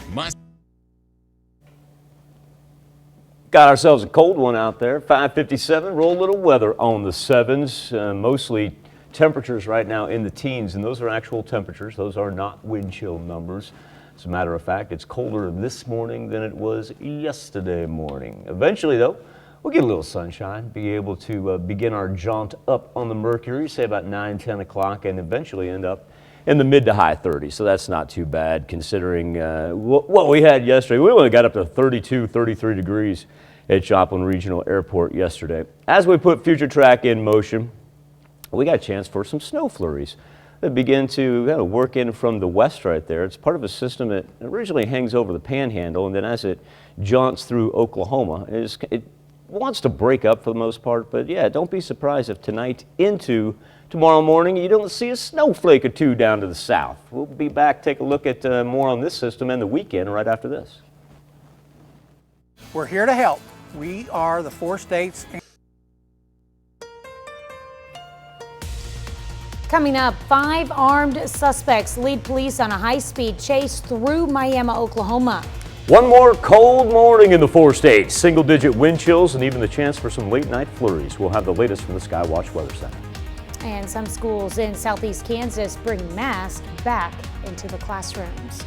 Got ourselves a cold one out there, 5:57. Roll a little weather on the 7s. Mostly temperatures right now in the teens, and those are actual temperatures. Those are not wind chill numbers. As a matter of fact, it's colder this morning than it was yesterday morning. Eventually, though, we'll get a little sunshine, be able to begin our jaunt up on the mercury, say about 9, 10 o'clock, and eventually end up in the mid to high 30s. So that's not too bad considering what we had yesterday. We only got up to 32, 33 degrees at Joplin Regional Airport yesterday. As we put Future Track in motion, we got a chance for some snow flurries that begin to kind of work in from the west right there. It's part of a system that originally hangs over the Panhandle, and then as it jaunts through Oklahoma, it wants to break up for the most part. But yeah, don't be surprised if tonight into tomorrow morning you don't see a snowflake or two down to the south. We'll be back, take a look at more on this system and the weekend right after this. We're here to help. We are the 4 states. Coming up, 5 armed suspects lead police on a high-speed chase through Miami, Oklahoma. One more cold morning in the 4 states. Single-digit wind chills and even the chance for some late-night flurries. We'll have the latest from the Skywatch Weather Center. And some schools in southeast Kansas bring masks back into the classrooms.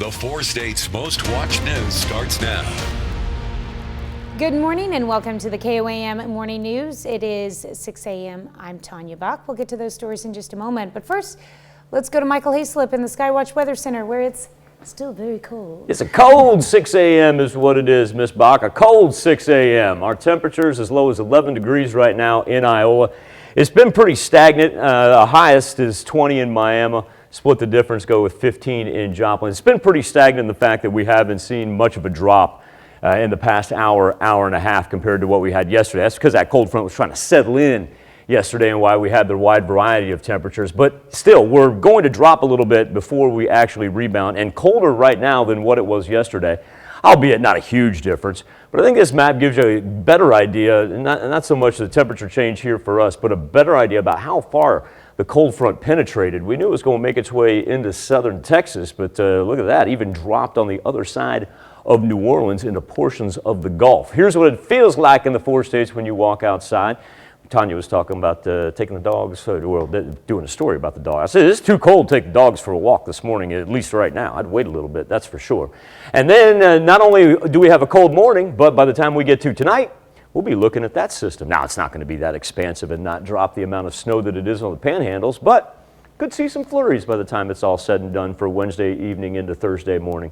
the 4 states' most watched news starts now. Good morning and welcome to the KOAM Morning News. It is 6 a.m. I'm Tanya Bach. We'll get to those stories in just a moment. But first, let's go to Michael Hayslip in the Skywatch Weather Center where it's still very cold. It's a cold 6 a.m. is what it is, Miss Bach. A cold 6 a.m. Our temperatures as low as 11 degrees right now in Iowa. It's been pretty stagnant. The highest is 20 in Miami. Split the difference, go with 15 in Joplin. It's been pretty stagnant in the fact that we haven't seen much of a drop in the past hour and a half compared to what we had yesterday. That's because that cold front was trying to settle in yesterday and why we had the wide variety of temperatures. But still, we're going to drop a little bit before we actually rebound, and colder right now than what it was yesterday, albeit not a huge difference. But I think this map gives you a better idea, not so much the temperature change here for us, but a better idea about how far the cold front penetrated. We knew it was going to make its way into southern Texas, but look at that, even dropped on the other side of New Orleans into portions of the Gulf. Here's what it feels like in the 4 states when you walk outside. Tanya was talking about taking the dogs, doing a story about the dog. I said, it's too cold to take the dogs for a walk this morning, at least right now. I'd wait a little bit, that's for sure. And then not only do we have a cold morning, but by the time we get to tonight, we'll be looking at that system. Now, it's not going to be that expansive and not drop the amount of snow that it is on the panhandles, but could see some flurries by the time it's all said and done for Wednesday evening into Thursday morning.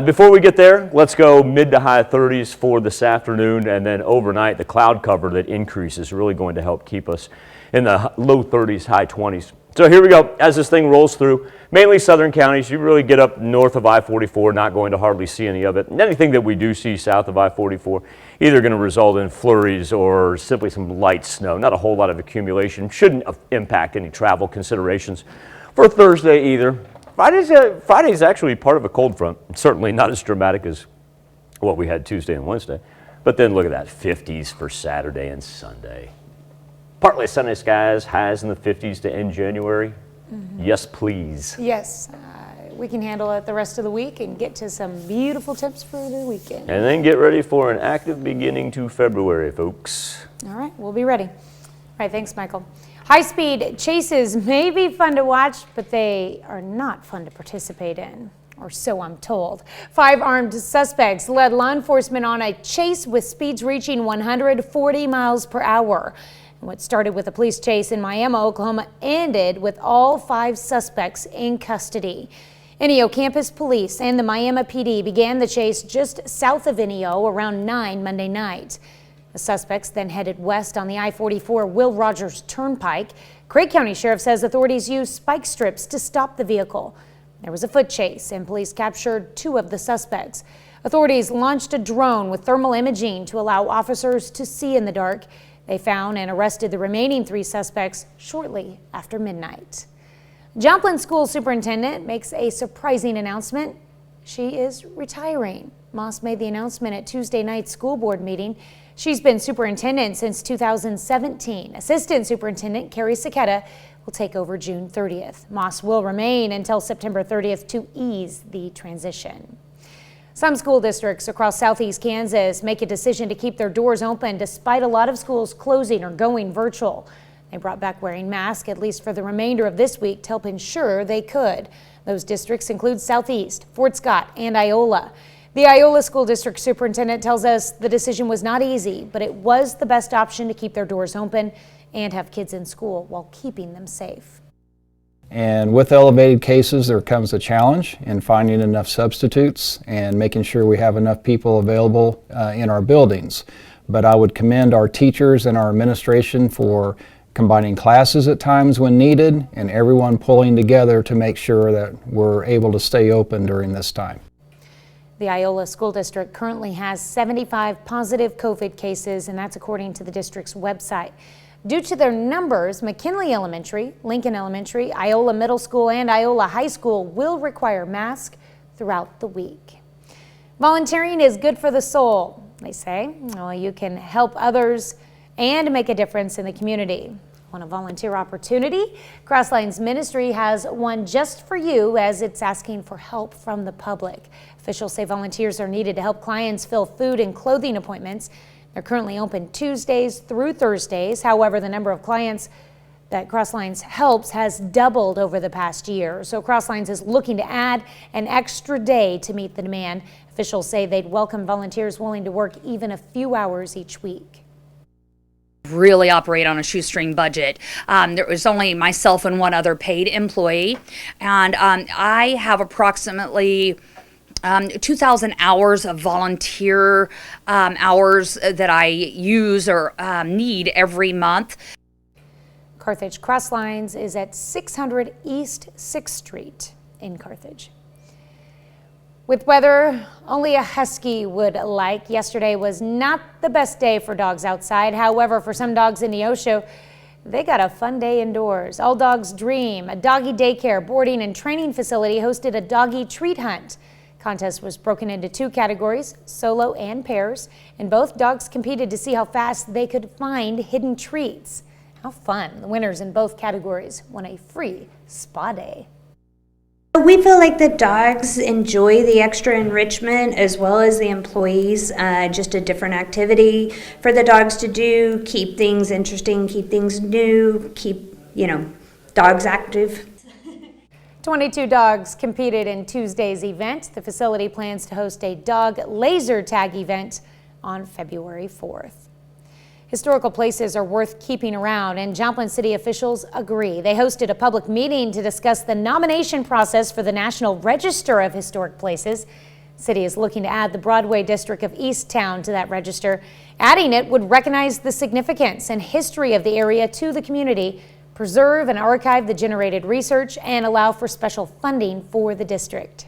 Before we get there, let's go mid to high 30s for this afternoon, and then overnight the cloud cover that increases is really going to help keep us in the low 30s, high 20s. So here we go. As this thing rolls through, mainly southern counties, you really get up north of I-44, not going to hardly see any of it. And anything that we do see south of I-44, either going to result in flurries or simply some light snow. Not a whole lot of accumulation. Shouldn't impact any travel considerations for Thursday either. Friday's actually part of a cold front. Certainly not as dramatic as what we had Tuesday and Wednesday. But then look at that, 50s for Saturday and Sunday. Partly sunny skies, highs in the 50s to end January. Mm-hmm. Yes, please. Yes, we can handle it the rest of the week and get to some beautiful temps for the weekend. And then get ready for an active beginning to February, folks. All right, we'll be ready. All right, thanks, Michael. High-speed chases may be fun to watch, but they are not fun to participate in, or so I'm told. 5 armed suspects led law enforcement on a chase with speeds reaching 140 miles per hour. What started with a police chase in Miami, Oklahoma, ended with all 5 suspects in custody. NEO campus police and the Miami PD began the chase just south of NEO around 9 Monday night. The suspects then headed west on the I-44 Will Rogers Turnpike. Craig County Sheriff says authorities used spike strips to stop the vehicle. There was a foot chase and police captured 2 of the suspects. Authorities launched a drone with thermal imaging to allow officers to see in the dark. They found and arrested the remaining 3 suspects shortly after midnight. Joplin School Superintendent makes a surprising announcement. She is retiring. Moss made the announcement at Tuesday night's school board meeting. She's been superintendent since 2017. Assistant Superintendent Carrie Saketa will take over June 30th. Moss will remain until September 30th to ease the transition. Some school districts across southeast Kansas make a decision to keep their doors open despite a lot of schools closing or going virtual. They brought back wearing masks at least for the remainder of this week to help ensure they could. Those districts include Southeast, Fort Scott, and Iola. The Iola School District Superintendent tells us the decision was not easy, but it was the best option to keep their doors open and have kids in school while keeping them safe. And with elevated cases, there comes a challenge in finding enough substitutes and making sure we have enough people available in our buildings. But I would commend our teachers and our administration for combining classes at times when needed and everyone pulling together to make sure that we're able to stay open during this time. The Iola School District currently has 75 positive COVID cases, and that's according to the district's website. Due to their numbers, McKinley Elementary, Lincoln Elementary, Iola Middle School, and Iola High School will require masks throughout the week. Volunteering is good for the soul, they say. Well, you can help others and make a difference in the community. Want a volunteer opportunity? Crosslines Ministry has one just for you as it's asking for help from the public. Officials say volunteers are needed to help clients fill food and clothing appointments. They're currently open Tuesdays through Thursdays. However, the number of clients that Crosslines helps has doubled over the past year. So Crosslines is looking to add an extra day to meet the demand. Officials say they'd welcome volunteers willing to work even a few hours each week. Really operate on a shoestring budget. There was only myself and one other paid employee, and I have approximately 2,000 hours of volunteer hours that I use or need every month. Carthage Crosslines is at 600 East 6th Street in Carthage. With weather only a husky would like, yesterday was not the best day for dogs outside. However, for some dogs in Neosho, they got a fun day indoors. All Dogs Dream, a doggy daycare, boarding, and training facility, hosted a doggy treat hunt. Contest was broken into 2 categories, solo and pairs, and both dogs competed to see how fast they could find hidden treats. How fun. The winners in both categories won a free spa day. We feel like the dogs enjoy the extra enrichment as well as the employees, just a different activity for the dogs to do, keep things interesting, keep things new, keep, dogs active. 22 dogs competed in Tuesday's event. The facility plans to host a dog laser tag event on February 4th. Historical places are worth keeping around, and Joplin City officials agree. They hosted a public meeting to discuss the nomination process for the National Register of Historic Places. The city is looking to add the Broadway district of Easttown to that register. Adding it would recognize the significance and history of the area to the community, preserve and archive the generated research, and allow for special funding for the district.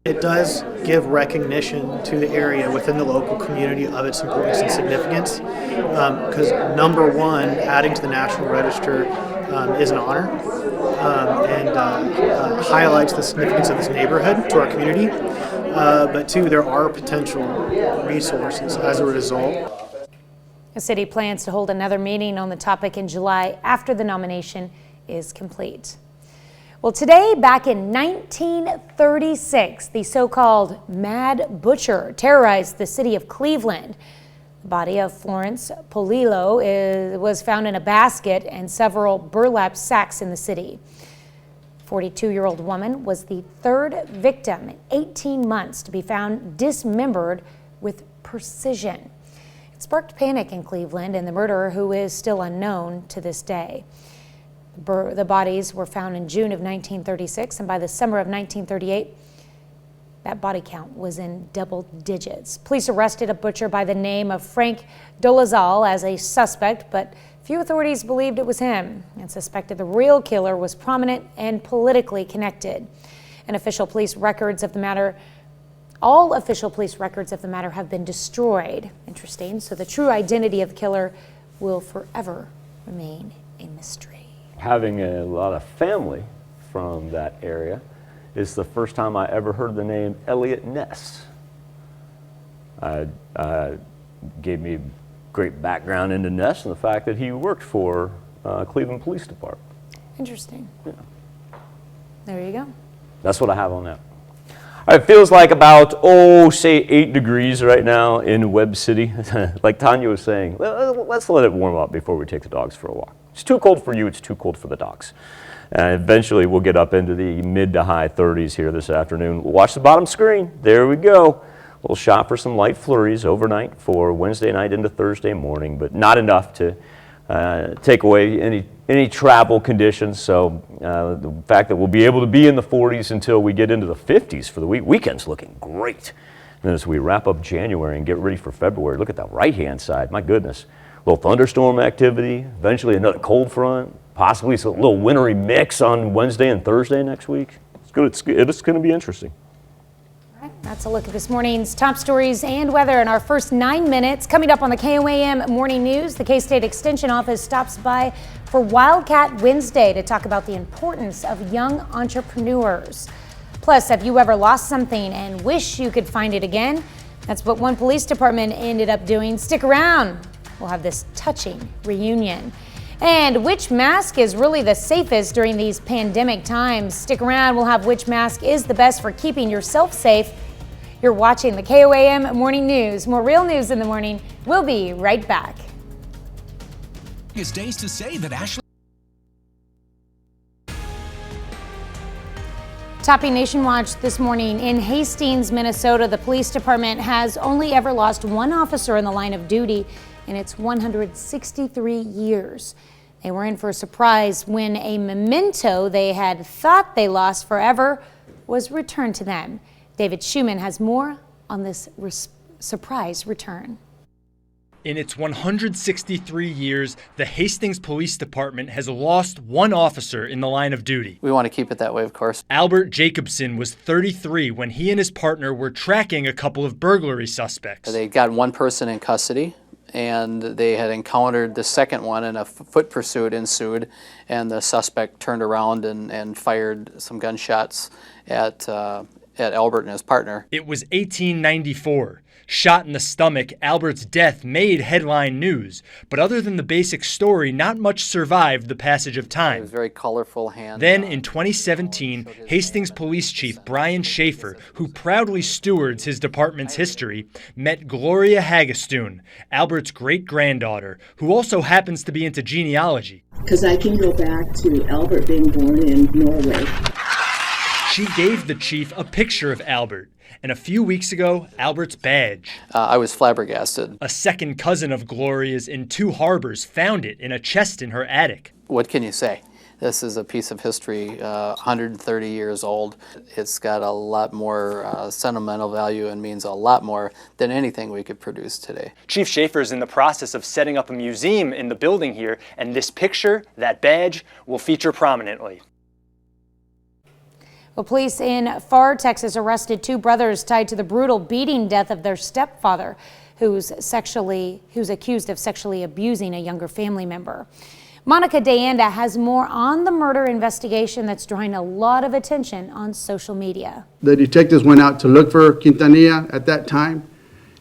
It does give recognition to the area within the local community of its importance and significance, because number one, adding to the National Register is an honor and highlights the significance of this neighborhood to our community, but two, there are potential resources as a result. The city plans to hold another meeting on the topic in July after the nomination is complete. Well, today, back in 1936, the so-called Mad Butcher terrorized the city of Cleveland. The body of Florence Polillo was found in a basket and several burlap sacks in the city. The 42-year-old woman was the 3rd victim in 18 months to be found dismembered with precision. It sparked panic in Cleveland, and the murderer, who is still unknown to this day. The bodies were found in June of 1936, and by the summer of 1938, that body count was in double digits. Police arrested a butcher by the name of Frank Dolezal as a suspect, but few authorities believed it was him and suspected the real killer was prominent and politically connected. And official police records of the matter, all official police records of the matter have been destroyed. Interesting. So the true identity of the killer will forever remain a mystery. Having a lot of family from that area, it's the first time I ever heard the name Elliot Ness. Gave me great background into Ness and the fact that he worked for Cleveland Police Department. Interesting. Yeah. There you go. That's what I have on that. All right, it feels like about, say 8 degrees right now in Webb City. Like Tanya was saying, let's let it warm up before we take the dogs for a walk. It's too cold for you, it's too cold for the dogs. And eventually we'll get up into the mid to high 30s here this afternoon. Watch the bottom screen. There we go. We'll shop for some light flurries overnight for Wednesday night into Thursday morning, but not enough to take away any travel conditions. So the fact that we'll be able to be in the 40s until we get into the 50s for the weekend's looking great. And then as we wrap up January and get ready for February, look at that right-hand side. My goodness. A little thunderstorm activity, eventually another cold front, possibly a little wintry mix on Wednesday and Thursday next week. It's good. It's going to be interesting. All right, that's a look at this morning's top stories and weather in our first 9 minutes. Coming up on the KOAM Morning News, the K-State Extension Office stops by for Wildcat Wednesday to talk about the importance of young entrepreneurs. Plus, have you ever lost something and wish you could find it again? That's what one police department ended up doing. Stick around. We'll have this touching reunion. And which mask is really the safest during these pandemic times? Stick around. We'll have which mask is the best for keeping yourself safe. You're watching the KOAM Morning News. More real news in the morning. We'll be right back. It's days to say that Ashley. Topping Nation Watch this morning in Hastings, Minnesota, the police department has only ever lost one officer in the line of duty in its 163 years. They were in for a surprise when a memento they had thought they lost forever was returned to them. David Schumann has more on this surprise return. In its 163 years, the Hastings Police Department has lost one officer in the line of duty. We want to keep it that way, of course. Albert Jacobson was 33 when he and his partner were tracking a couple of burglary suspects. They got one person in custody, and they had encountered the second one, and a foot pursuit ensued, and the suspect turned around and fired some gunshots at Albert and his partner. It was 1894. Shot in the stomach, Albert's death made headline news. But other than the basic story, not much survived the passage of time. It was very colorful hand. Then in 2017, Hastings Police Chief Brian Schaefer, who proudly stewards his department's history, met Gloria Hagestuen, Albert's great-granddaughter, who also happens to be into genealogy. Because I can go back to Albert being born in Norway. She gave the chief a picture of Albert. And a few weeks ago, Albert's badge. I was flabbergasted. A second cousin of Gloria's in Two Harbors found it in a chest in her attic. What can you say? This is a piece of history, 130 years old. It's got a lot more sentimental value and means a lot more than anything we could produce today. Chief Schaefer is in the process of setting up a museum in the building here, and this picture, that badge, will feature prominently. Well, police in Pharr, Texas arrested two brothers tied to the brutal beating death of their stepfather, who's accused of sexually abusing a younger family member. Monica DeAnda has more on the murder investigation that's drawing a lot of attention on social media. The detectives went out to look for Quintanilla at that time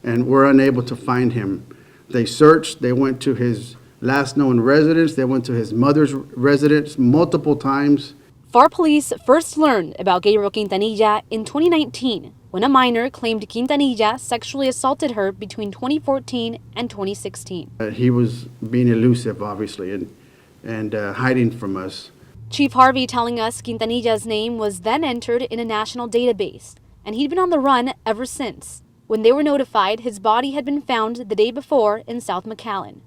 and were unable to find him. They searched, they went to his last known residence, they went to his mother's residence multiple times. Pharr police first learned about Gabriel Quintanilla in 2019 when a minor claimed Quintanilla sexually assaulted her between 2014 and 2016. He was being elusive, obviously, and hiding from us. Chief Harvey telling us Quintanilla's name was then entered in a national database, and he'd been on the run ever since. When they were notified, his body had been found the day before in South McAllen.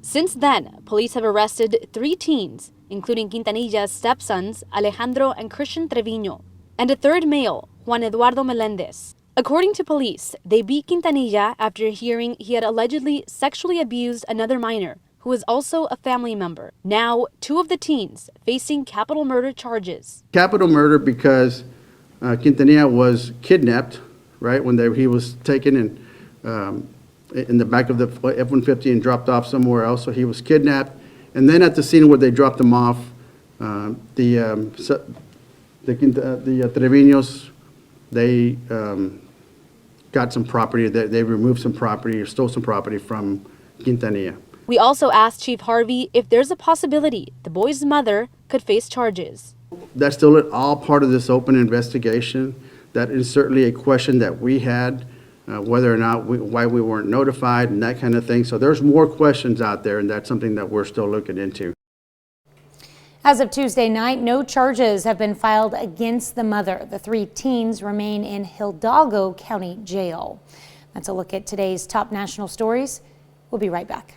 Since then, police have arrested 3 teens, including Quintanilla's stepsons, Alejandro and Christian Treviño, and a third male, Juan Eduardo Melendez. According to police, they beat Quintanilla after hearing he had allegedly sexually abused another minor, who was also a family member. Now, 2 of the teens facing capital murder charges. Capital murder because Quintanilla was kidnapped, right, when he was taken in the back of the F-150 and dropped off somewhere else. So he was kidnapped. And then at the scene where they dropped him off, the Treviños, they got some property, they removed some property or stole some property from Quintanilla. We also asked Chief Harvey if there's a possibility the boy's mother could face charges. That's still all part of this open investigation. That is certainly a question that we had, whether or not, why we weren't notified and that kind of thing. So there's more questions out there, and that's something that we're still looking into. As of Tuesday night, no charges have been filed against the mother. The 3 teens remain in Hidalgo County Jail. That's a look at today's top national stories. We'll be right back.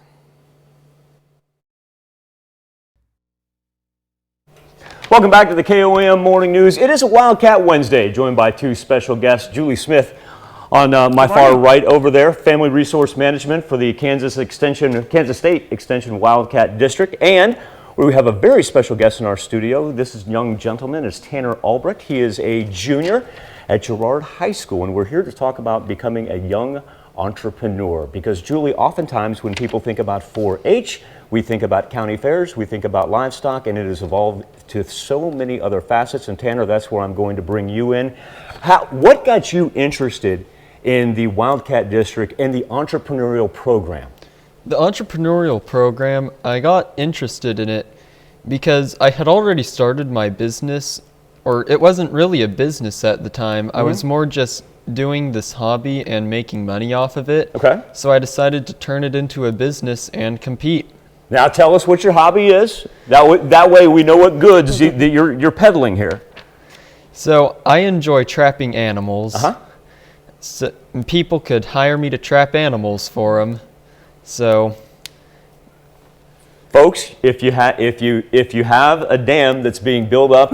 Welcome back to the KOAM Morning News. It is a Wildcat Wednesday, joined by 2 special guests. Julie Smith on my far right over there, Family Resource Management for the Kansas State Extension Wildcat District, and we have a very special guest in our studio. This is young gentleman is Tanner Albrecht. He is a junior at Girard High School, and we're here to talk about becoming a young entrepreneur. Because Julie, oftentimes when people think about 4-H, we think about county fairs, we think about livestock, and it has evolved to so many other facets. And Tanner, that's where I'm going to bring you in. What got you interested in the Wildcat District and the entrepreneurial program? The entrepreneurial program, I got interested in it because I had already started my business, or it wasn't really a business at the time. I was more just doing this hobby and making money off of it. Okay. So I decided to turn it into a business and compete. Now tell us what your hobby is. That way we know what goods you're peddling here. So I enjoy trapping animals. So people could hire me to trap animals for them. So, folks, if you have a dam that's being built up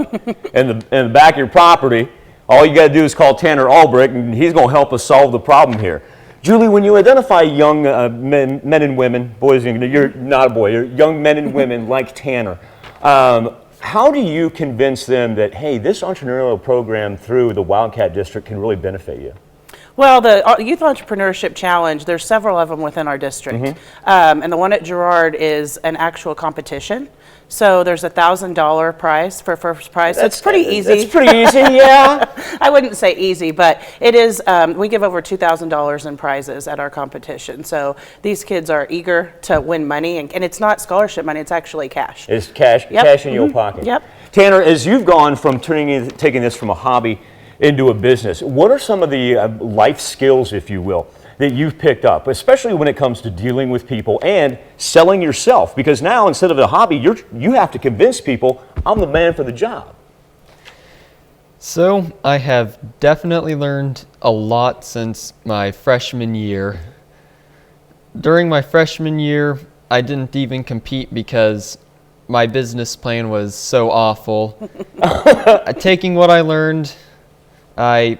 in the back of your property, all you got to do is call Tanner Albrecht, and he's going to help us solve the problem here. Julie, when you identify young men and women, boys, you're not a boy, you're young men and women like Tanner, how do you convince them that, hey, this entrepreneurial program through the Wildcat District can really benefit you? Well, the Youth Entrepreneurship Challenge, there's several of them within our district. And the one at Girard is an actual competition. So there's a $1,000 prize for first prize. It's pretty easy. It's pretty easy, yeah. I wouldn't say easy, but it is. We give over $2,000 in prizes at our competition. So these kids are eager to win money, and it's not scholarship money; it's actually cash. It's cash, cash in your pocket. Yep. Tanner, as you've gone from taking this from a hobby into a business, what are some of the life skills, if you will, that you've picked up, especially when it comes to dealing with people and selling yourself? Because now, instead of a hobby, you have to convince people, I'm the man for the job. So I have definitely learned a lot since my freshman year. During my freshman year, I didn't even compete because my business plan was so awful. Taking what I learned, I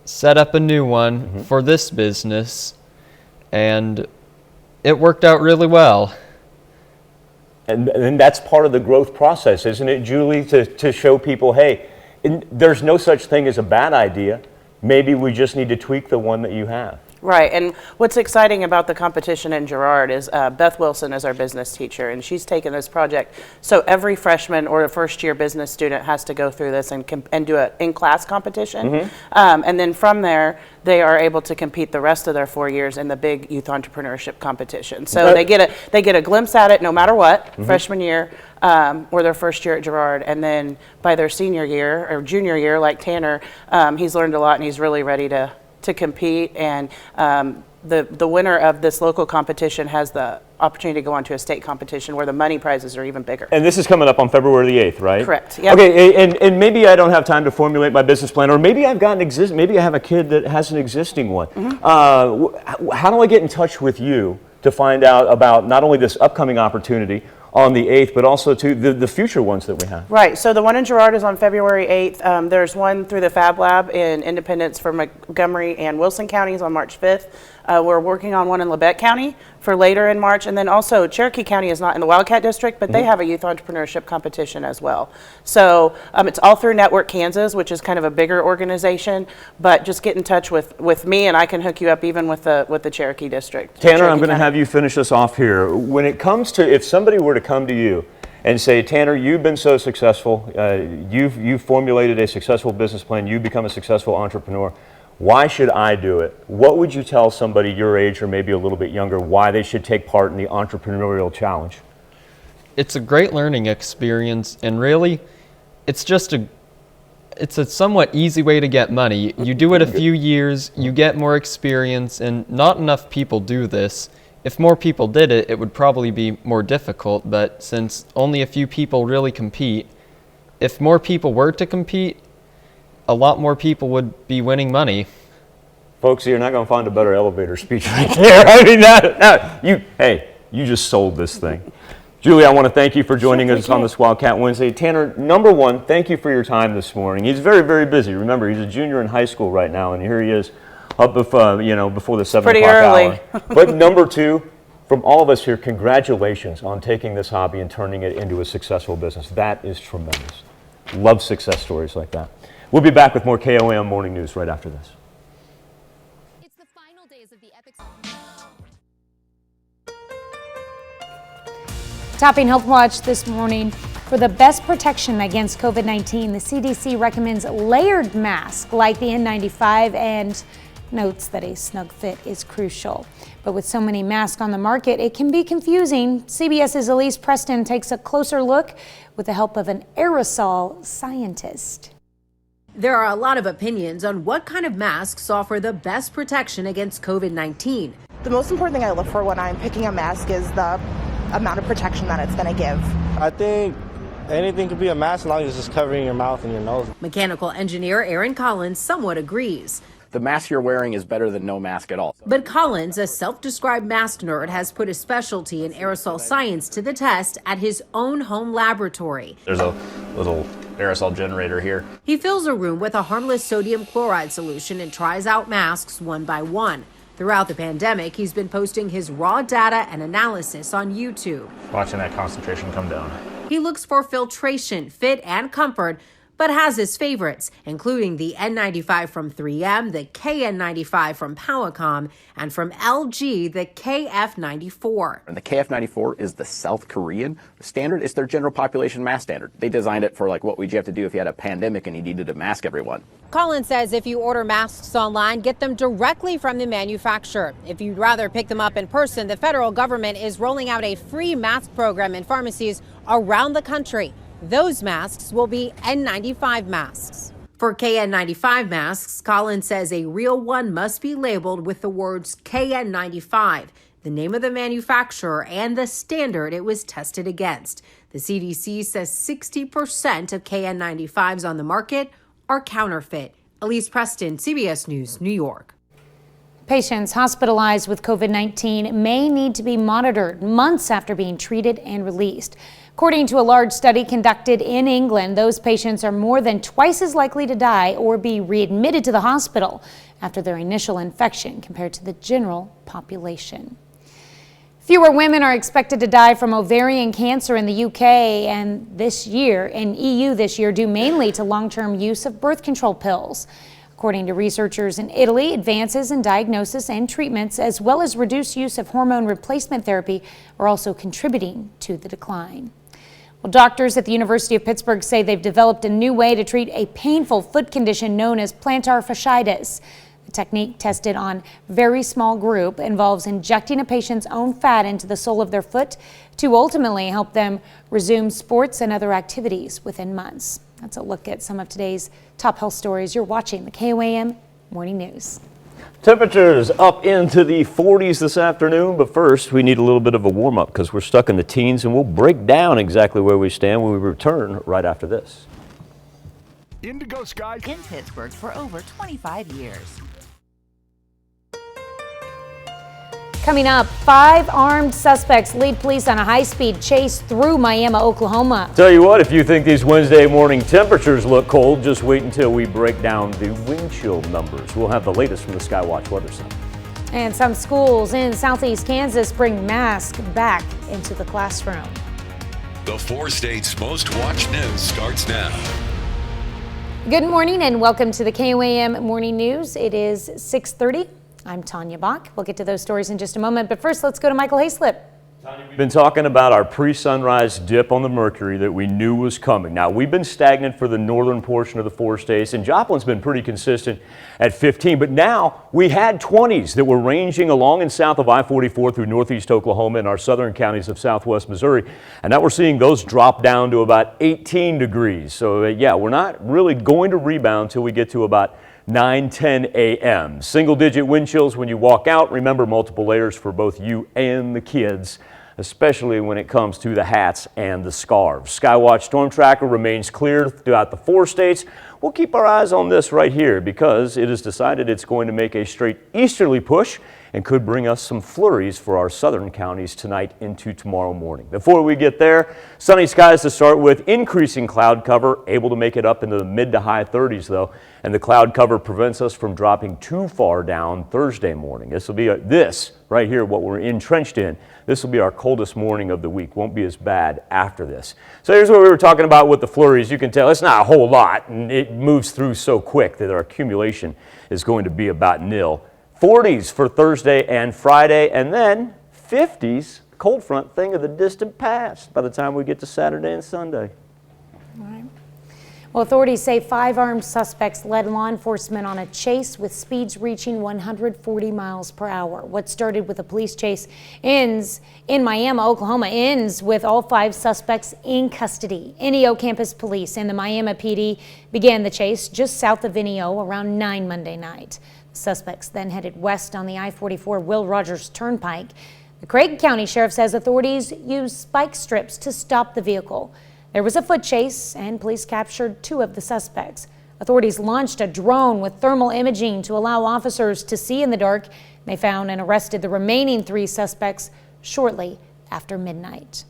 set up a new one for this business, and it worked out really well. And that's part of the growth process, isn't it, Julie, to show people, hey, there's no such thing as a bad idea. Maybe we just need to tweak the one that you have. Right, and what's exciting about the competition in Girard is Beth Wilson is our business teacher, and she's taken this project. So every freshman or a first-year business student has to go through this and do an in-class competition. And then from there, they are able to compete the rest of their 4 years in the big youth entrepreneurship competition. So they get a glimpse at it no matter what, freshman year or their first year at Girard, and then by their senior year or junior year, like Tanner, he's learned a lot and he's really ready to compete, and the winner of this local competition has the opportunity to go on to a state competition where the money prizes are even bigger. And this is coming up on February the 8th, right? Correct. Yep. Okay, and maybe I don't have time to formulate my business plan, or maybe maybe I have a kid that has an existing one. How do I get in touch with you to find out about not only this upcoming opportunity on the 8th, but also to the future ones that we have. Right, so the one in Girard is on February 8th. There's one through the Fab Lab in Independence for Montgomery and Wilson counties on March 5th. We're working on one in Labette County for later in March, and then also Cherokee County is not in the Wildcat District, but they have a youth entrepreneurship competition as well. So it's all through Network Kansas, which is kind of a bigger organization, but just get in touch with me and I can hook you up even with the Cherokee District. Tanner, Cherokee I'm going to County. have you finish us off here. When it comes to, if somebody were to come to you and say, Tanner, you've been so successful, you've formulated a successful business plan, you've become a successful entrepreneur, why should I do it? What would you tell somebody your age or maybe a little bit younger why they should take part in the entrepreneurial challenge? It's a great learning experience, and really, it's a somewhat easy way to get money. You do it a few years, you get more experience, and not enough people do this. If more people did it, it would probably be more difficult, but since only a few people really compete, if more people were to compete, a lot more people would be winning money. Folks, you're not going to find a better elevator speech right there. I mean, you just sold this thing. Julie, I want to thank you for joining us on this Wildcat Wednesday. Tanner, number one, thank you for your time this morning. He's very, very busy. Remember, he's a junior in high school right now, and here he is up before the 7 o'clock hour. But number two, from all of us here, congratulations on taking this hobby and turning it into a successful business. That is tremendous. Love success stories like that. We'll be back with more KOAM Morning News right after this. It's the final days of the epic. Topping Health Watch this morning. For the best protection against COVID-19, the CDC recommends layered masks like the N95 and notes that a snug fit is crucial. But with so many masks on the market, it can be confusing. CBS's Elise Preston takes a closer look with the help of an aerosol scientist. There are a lot of opinions on what kind of masks offer the best protection against COVID-19. The most important thing I look for when I'm picking a mask is the amount of protection that it's going to give. I think anything could be a mask as long as it's just covering your mouth and your nose. Mechanical engineer Aaron Collins somewhat agrees. The mask you're wearing is better than no mask at all. But Collins, a self-described mask nerd, has put his specialty in aerosol science to the test at his own home laboratory. There's a little aerosol generator here. He fills a room with a harmless sodium chloride solution and tries out masks one by one. Throughout the pandemic, he's been posting his raw data and analysis on YouTube. Watching that concentration come down. He looks for filtration, fit, and comfort, but has his favorites, including the N95 from 3M, the KN95 from KOAM, and from LG, the KF94. And the KF94 is the South Korean standard. It's their general population mask standard. They designed it for like what would you have to do if you had a pandemic and you needed to mask everyone. Collins says if you order masks online, get them directly from the manufacturer. If you'd rather pick them up in person, the federal government is rolling out a free mask program in pharmacies around the country. Those masks will be N95 masks. For KN95 masks, Collins says a real one must be labeled with the words KN95, the name of the manufacturer and the standard it was tested against. The CDC says 60% of KN95s on the market are counterfeit. Elise Preston, CBS News, New York. Patients hospitalized with COVID-19 may need to be monitored months after being treated and released. According to a large study conducted in England, those patients are more than twice as likely to die or be readmitted to the hospital after their initial infection compared to the general population. Fewer women are expected to die from ovarian cancer in the UK and EU this year due mainly to long-term use of birth control pills. According to researchers in Italy, advances in diagnosis and treatments, as well as reduced use of hormone replacement therapy, are also contributing to the decline. Well, doctors at the University of Pittsburgh say they've developed a new way to treat a painful foot condition known as plantar fasciitis. The technique, tested on a very small group, involves injecting a patient's own fat into the sole of their foot to ultimately help them resume sports and other activities within months. That's a look at some of today's top health stories. You're watching the KOAM Morning News. Temperatures up into the 40s this afternoon, but first we need a little bit of a warm-up because we're stuck in the teens, and we'll break down exactly where we stand when we return right after this. Indigo Sky in Pittsburgh for over 25 years. Coming up, 5 armed suspects lead police on a high-speed chase through Miami, Oklahoma. Tell you what, if you think these Wednesday morning temperatures look cold, just wait until we break down the wind chill numbers. We'll have the latest from the Skywatch Weather Center. And some schools in southeast Kansas bring masks back into the classroom. The 4 states' most watched news starts now. Good morning and welcome to the KOAM Morning News. It is 6:30. I'm Tanya Bach. We'll get to those stories in just a moment, but first let's go to Michael Hayslip. We've been talking about our pre-sunrise dip on the mercury that we knew was coming. Now, we've been stagnant for the northern portion of the 4 states, and Joplin's been pretty consistent at 15, but now we had 20s that were ranging along and south of I-44 through northeast Oklahoma and our southern counties of southwest Missouri, and now we're seeing those drop down to about 18 degrees. So, yeah, we're not really going to rebound till we get to about 9:10 a.m. Single-digit wind chills when you walk out. Remember, multiple layers for both you and the kids, especially when it comes to the hats and the scarves. Skywatch Storm Tracker remains clear throughout the 4 states. We'll keep our eyes on this right here because it is decided it's going to make a straight easterly push and could bring us some flurries for our southern counties tonight into tomorrow morning. Before we get there, sunny skies to start with, increasing cloud cover, able to make it up into the mid to high 30s though, and the cloud cover prevents us from dropping too far down Thursday morning. This will be this right here, what we're entrenched in. This will be our coldest morning of the week. Won't be as bad after this. So here's what we were talking about with the flurries. You can tell it's not a whole lot, and it moves through so quick that our accumulation is going to be about nil. 40s for Thursday and Friday, and then 50s, cold front thing of the distant past by the time we get to Saturday and Sunday. All right. Well, authorities say 5 armed suspects led law enforcement on a chase with speeds reaching 140 miles per hour. What started with a police chase in Miami, Oklahoma, ends with all 5 suspects in custody. NEO Campus Police and the Miami PD began the chase just south of NEO around 9 Monday night. Suspects then headed west on the I-44 Will Rogers Turnpike. The Craig County Sheriff says authorities used spike strips to stop the vehicle. There was a foot chase and police captured 2 of the suspects. Authorities launched a drone with thermal imaging to allow officers to see in the dark. They found and arrested the remaining 3 suspects shortly after midnight.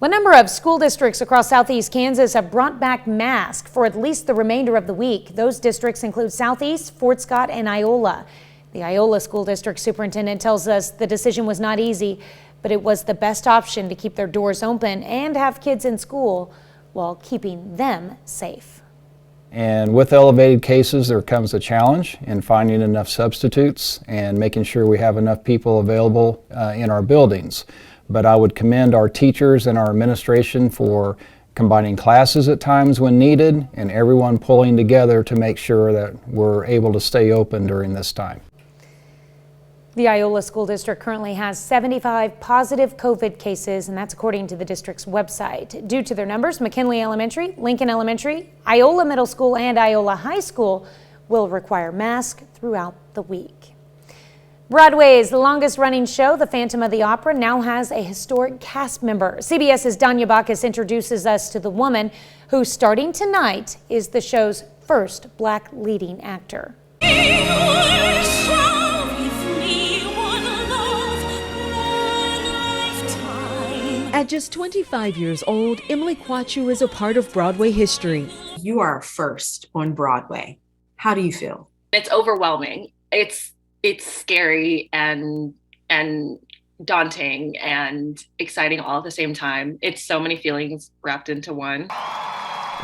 Well, a number of school districts across southeast Kansas have brought back masks for at least the remainder of the week. Those districts include Southeast, Fort Scott, and Iola. The Iola School District Superintendent tells us the decision was not easy, but it was the best option to keep their doors open and have kids in school while keeping them safe. And with elevated cases, there comes a challenge in finding enough substitutes and making sure we have enough people available in our buildings. But I would commend our teachers and our administration for combining classes at times when needed and everyone pulling together to make sure that we're able to stay open during this time. The Iola School District currently has 75 positive COVID cases, and that's according to the district's website. Due to their numbers, McKinley Elementary, Lincoln Elementary, Iola Middle School, and Iola High School will require masks throughout the week. Broadway's longest-running show, The Phantom of the Opera, now has a historic cast member. CBS's Danya Bacchus introduces us to the woman who, starting tonight, is the show's first black leading actor. At just 25 years old, Emily Quachu is a part of Broadway history. You are first on Broadway. How do you feel? It's overwhelming. It's scary and daunting and exciting all at the same time. It's so many feelings wrapped into one.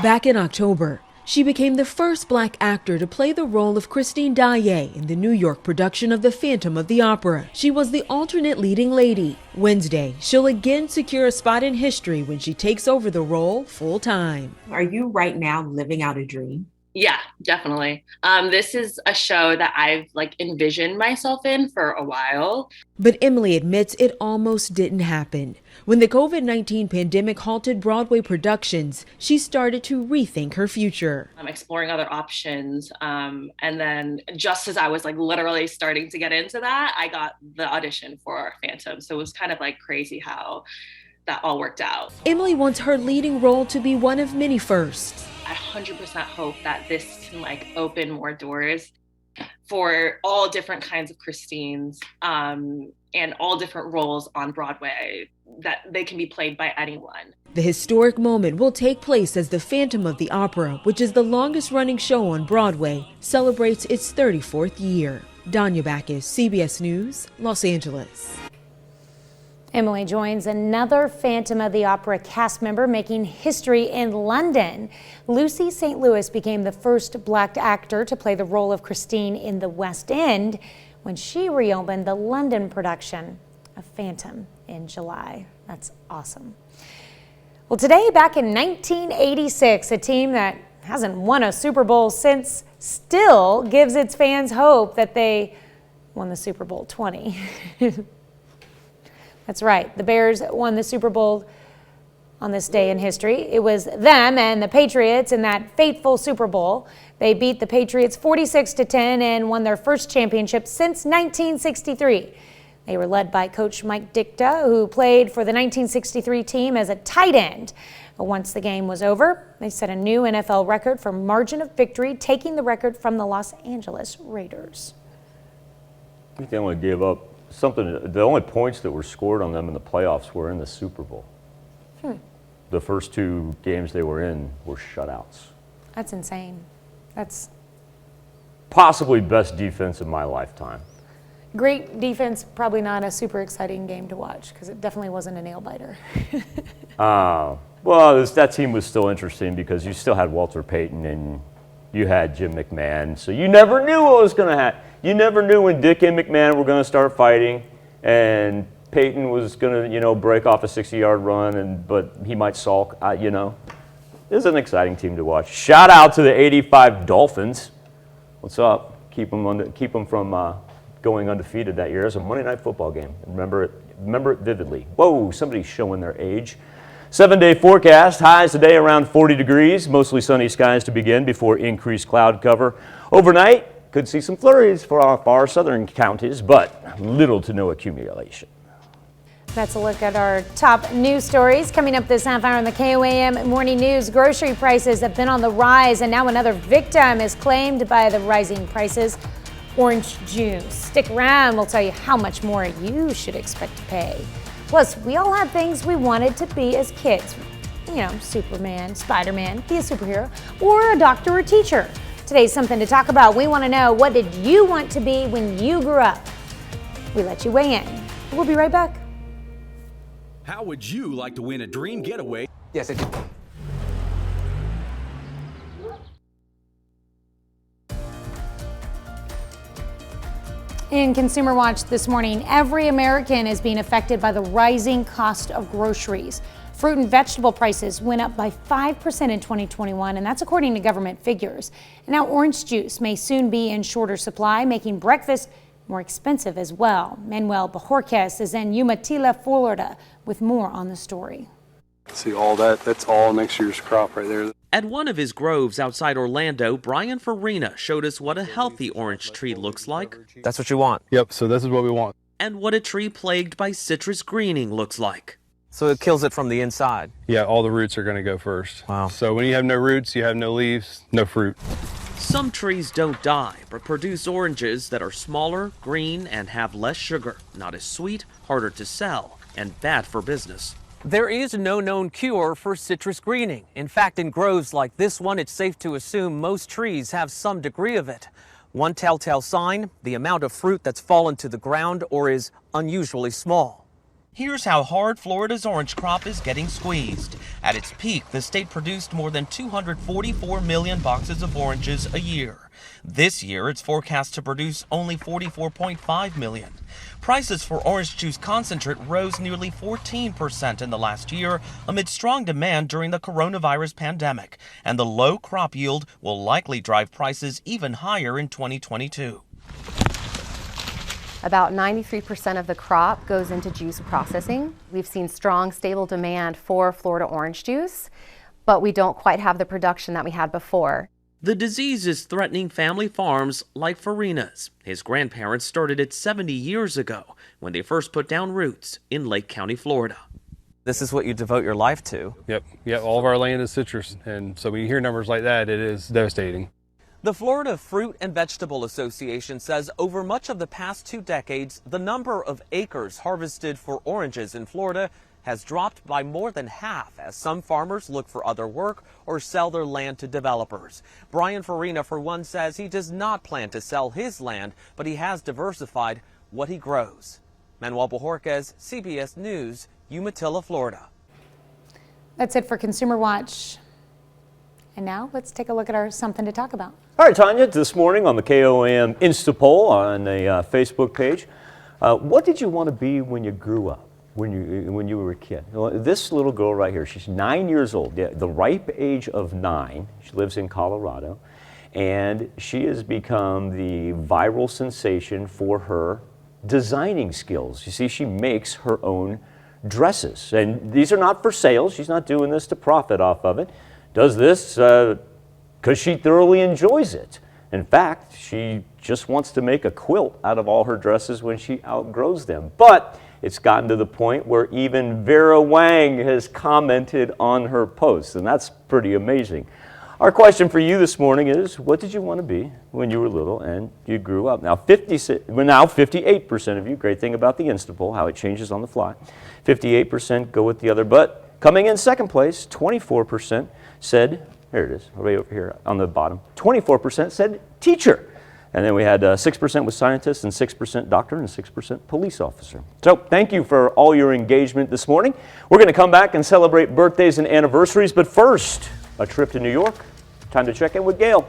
Back in October, she became the first black actor to play the role of Christine Daae in the New York production of The Phantom of the Opera. She was the alternate leading lady. Wednesday, she'll again secure a spot in history when she takes over the role full-time. Are you right now living out a dream? Yeah, definitely. This is a show that I've envisioned myself in for a while. But Emily admits it almost didn't happen. When the COVID-19 pandemic halted Broadway productions, she started to rethink her future. I'm exploring other options. And then just as I was literally starting to get into that, I got the audition for Phantom. So it was kind of crazy how that all worked out. Emily wants her leading role to be one of many firsts. I 100% hope that this can open more doors for all different kinds of Christines, and all different roles on Broadway that they can be played by anyone. The historic moment will take place as the Phantom of the Opera, which is the longest running show on Broadway, celebrates its 34th year. Danya Backus, CBS News, Los Angeles. Emily joins another Phantom of the Opera cast member making history in London. Lucy St. Louis became the first black actor to play the role of Christine in the West End when she reopened the London production of Phantom in July. That's awesome. Well, today, back in 1986, a team that hasn't won a Super Bowl since still gives its fans hope that they won the Super Bowl 20. That's right. The Bears won the Super Bowl on this day in history. It was them and the Patriots in that fateful Super Bowl. They beat the Patriots 46-10 and won their first championship since 1963. They were led by Coach Mike Ditka, who played for the 1963 team as a tight end. But once the game was over, they set a new NFL record for margin of victory, taking the record from the Los Angeles Raiders. I think they only gave up the only points that were scored on them in the playoffs were in the Super Bowl. The first two games they were in were shutouts. That's insane. That's possibly best defense of my lifetime. Great defense, probably not a super exciting game to watch because it definitely wasn't a nail biter. Well, that team was still interesting because you still had Walter Payton and you had Jim McMahon, so you never knew what was going to happen. You never knew when Dick and McMahon were going to start fighting, and Payton was going to, break off a 60-yard run, but he might sulk. It was an exciting team to watch. Shout out to the '85 Dolphins. What's up? Keep them from going undefeated that year. It was a Monday Night Football game. Remember it vividly. Whoa, somebody's showing their age. 7-day forecast, highs today around 40 degrees, mostly sunny skies to begin before increased cloud cover. Overnight, could see some flurries for our far southern counties, but little to no accumulation. That's a look at our top news stories. Coming up this half hour on the KOAM Morning News, grocery prices have been on the rise, and now another victim is claimed by the rising prices. Orange juice. Stick around, we'll tell you how much more you should expect to pay. Plus, we all had things we wanted to be as kids. Superman, Spider-Man, be a superhero, or a doctor or teacher. Today's something to talk about. We want to know, what did you want to be when you grew up? We let you weigh in. We'll be right back. How would you like to win a dream getaway? Yes, I do. In Consumer Watch this morning, every American is being affected by the rising cost of groceries. Fruit and vegetable prices went up by 5% in 2021, and that's according to government figures. And now orange juice may soon be in shorter supply, making breakfast more expensive as well. Manuel Bajorquez is in Umatilla, Florida, with more on the story. See all that's all next year's crop right there. At one of his groves outside Orlando, Brian Farina showed us what a healthy orange tree looks like. That's what you want. Yep, so this is what we want. And what a tree plagued by citrus greening looks like. So it kills it from the inside? Yeah, all the roots are going to go first. Wow. So when you have no roots, you have no leaves, no fruit. Some trees don't die, but produce oranges that are smaller, green, and have less sugar. Not as sweet, harder to sell, and bad for business. There is no known cure for citrus greening. In fact, in groves like this one, it's safe to assume most trees have some degree of it. One telltale sign, the amount of fruit that's fallen to the ground or is unusually small. Here's how hard Florida's orange crop is getting squeezed. At its peak, the state produced more than 244 million boxes of oranges a year. This year, it's forecast to produce only 44.5 million. Prices for orange juice concentrate rose nearly 14% in the last year amid strong demand during the coronavirus pandemic, and the low crop yield will likely drive prices even higher in 2022. About 93% of the crop goes into juice processing. We've seen strong, stable demand for Florida orange juice, but we don't quite have the production that we had before. The disease is threatening family farms like Farina's. His grandparents started it 70 years ago when they first put down roots in Lake County, Florida. This is what you devote your life to. Yep, all of our land is citrus, and so when you hear numbers like that, it is devastating. The Florida Fruit and Vegetable Association says over much of the past 2 decades, the number of acres harvested for oranges in Florida has dropped by more than half as some farmers look for other work or sell their land to developers. Brian Farina, for one, says he does not plan to sell his land, but he has diversified what he grows. Manuel Bojorquez, CBS News, Umatilla, Florida. That's it for Consumer Watch. And now let's take a look at our Something to Talk About. All right, Tanya, this morning on the KOAM Insta poll on the Facebook page, what did you want to be when you grew up, when you were a kid? Well, this little girl right here, she's 9 years old, the ripe age of 9. She lives in Colorado, and she has become the viral sensation for her designing skills. You see, she makes her own dresses, and these are not for sale. She's not doing this to profit off of it. Does this because she thoroughly enjoys it. In fact, she just wants to make a quilt out of all her dresses when she outgrows them. But it's gotten to the point where even Vera Wang has commented on her posts, and that's pretty amazing. Our question for you this morning is, what did you want to be when you were little and you grew up? Now, 58% of you, great thing about the Insta poll, how it changes on the fly. 58% go with the other, but coming in second place, 24% said, here it is, right over here on the bottom, 24% said teacher. And then we had 6% was scientist, and 6% doctor, and 6% police officer. So thank you for all your engagement this morning. We're going to come back and celebrate birthdays and anniversaries, but first, a trip to New York. Time to check in with Gail.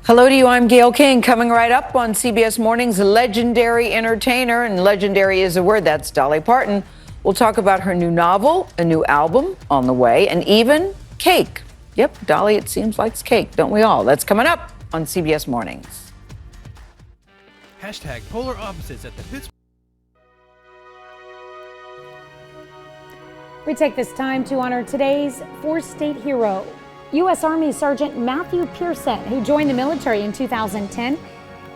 Hello to you, I'm Gail King. Coming right up on CBS Morning's legendary entertainer, and legendary is a word, that's Dolly Parton. We'll talk about her new novel, a new album on the way, and even cake. Yep, Dolly, it seems like it's cake, don't we all? That's coming up on CBS Mornings. Hashtag polar opposites at the Pittsburgh. We take this time to honor today's four-state hero, U.S. Army Sergeant Matthew Pearson, who joined the military in 2010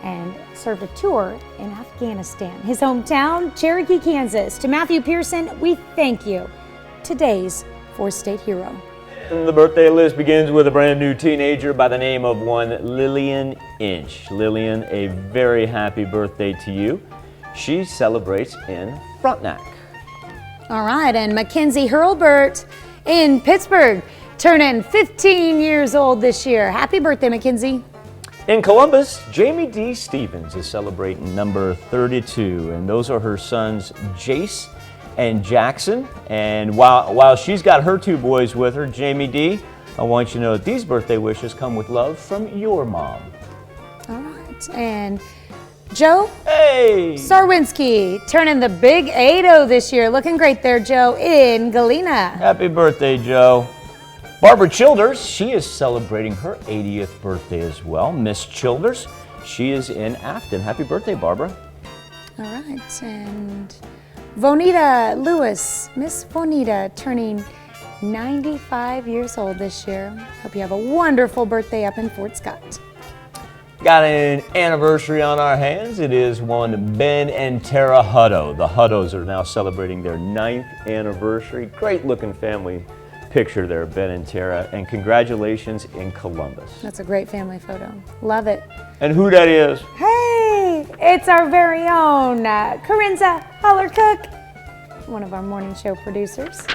and served a tour in Afghanistan. His hometown, Cherokee, Kansas. To Matthew Pearson, we thank you. Today's four-state hero. And the birthday list begins with a brand new teenager by the name of one Lillian Inch. Lillian, a very happy birthday to you. She celebrates in Frontenac. All right, and Mackenzie Hurlbert in Pittsburgh, turning 15 years old this year. Happy birthday, Mackenzie. In Columbus, Jamie D. Stevens is celebrating number 32, and those are her sons Jace and Jackson. And while she's got her two boys with her, Jamie D., I want you to know that these birthday wishes come with love from your mom. All right, and Joe hey. Sarwinski turning the big 8-0 this year. Looking great there, Joe, in Galena. Happy birthday, Joe. Barbara Childers, she is celebrating her 80th birthday as well. Miss Childers, she is in Afton. Happy birthday, Barbara. All right, and Vonita Lewis, Miss Vonita, turning 95 years old this year. Hope you have a wonderful birthday up in Fort Scott. Got an anniversary on our hands. It is one Ben and Tara Hutto. The Huttos are now celebrating their 9th anniversary. Great looking family picture there, Ben and Tara, and congratulations in Columbus. That's a great family photo. Love it. And who that is? Hey, it's our very own Corinza Holler-Cook, one of our morning show producers.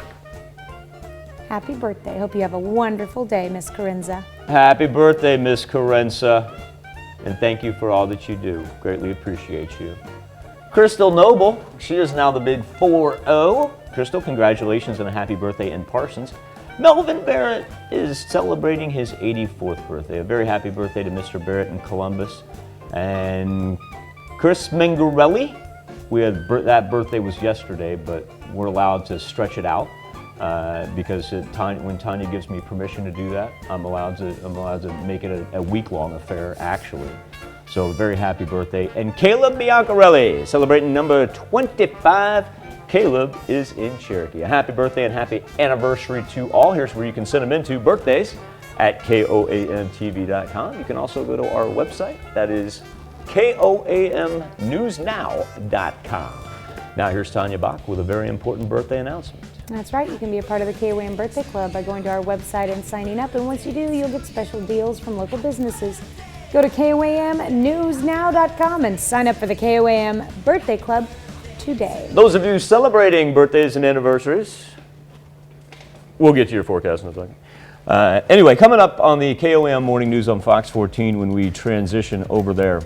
Happy birthday. Hope you have a wonderful day, Miss Corinza. Happy birthday, Miss Corinza. And thank you for all that you do. Greatly appreciate you. Crystal Noble, she is now the big 4-0. Crystal, congratulations and a happy birthday in Parsons. Melvin Barrett is celebrating his 84th birthday. A very happy birthday to Mr. Barrett in Columbus. And Chris Mengarelli, that birthday was yesterday, but we're allowed to stretch it out because when Tanya gives me permission to do that, I'm allowed to make it a week-long affair, actually. So very happy birthday. And Caleb Biancarelli, celebrating number 25. Caleb is in Cherokee. A happy birthday and happy anniversary to all. Here's where you can send them into birthdays at KOAMTV.com. You can also go to our website. That is KOAMNewsNow.com. Now here's Tanya Bach with a very important birthday announcement. That's right. You can be a part of the KOAM Birthday Club by going to our website and signing up. And once you do, you'll get special deals from local businesses. Go to KOAMnewsnow.com and sign up for the KOAM Birthday Club today. Those of you celebrating birthdays and anniversaries, we'll get to your forecast in a second. Anyway, coming up on the KOAM Morning News on Fox 14 when we transition over there,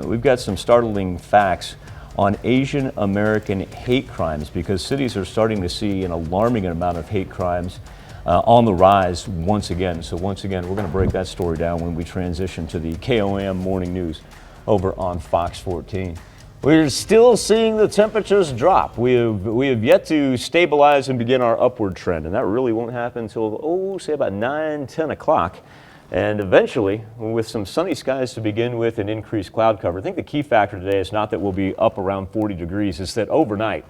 we've got some startling facts on Asian American hate crimes because cities are starting to see an alarming amount of hate crimes on the rise once again. So once again, we're going to break that story down when we transition to the KOAM Morning News over on Fox 14. We're still seeing the temperatures drop. We have yet to stabilize and begin our upward trend, and that really won't happen until, say about 9, 10 o'clock. And eventually, with some sunny skies to begin with and increased cloud cover, I think the key factor today is not that we'll be up around 40 degrees, it's that overnight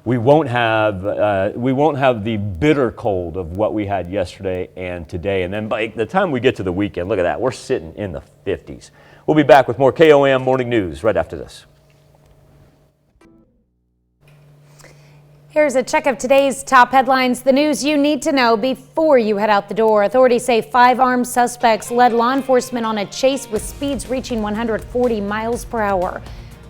we won't have the bitter cold of what we had yesterday and today. And then by the time we get to the weekend, look at that, we're sitting in the 50s. We'll be back with more KOAM Morning News right after this. Here's a check of today's top headlines, the news you need to know before you head out the door. Authorities say 5 armed suspects led law enforcement on a chase with speeds reaching 140 miles per hour.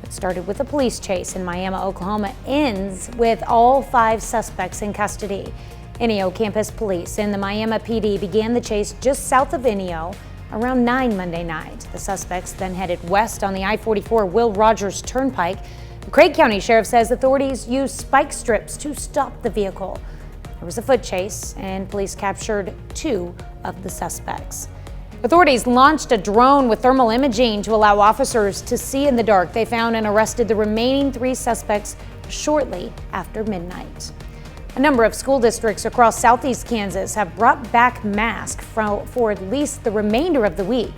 What started with a police chase in Miami, Oklahoma, ends with all 5 suspects in custody. Inyo Campus Police and the Miami PD began the chase just south of Inyo around 9 Monday night. The suspects then headed west on the I-44 Will Rogers Turnpike. The Craig County Sheriff says authorities used spike strips to stop the vehicle. There was a foot chase, and police captured 2 of the suspects. Authorities launched a drone with thermal imaging to allow officers to see in the dark. They found and arrested the remaining 3 suspects shortly after midnight. A number of school districts across southeast Kansas have brought back masks for at least the remainder of the week.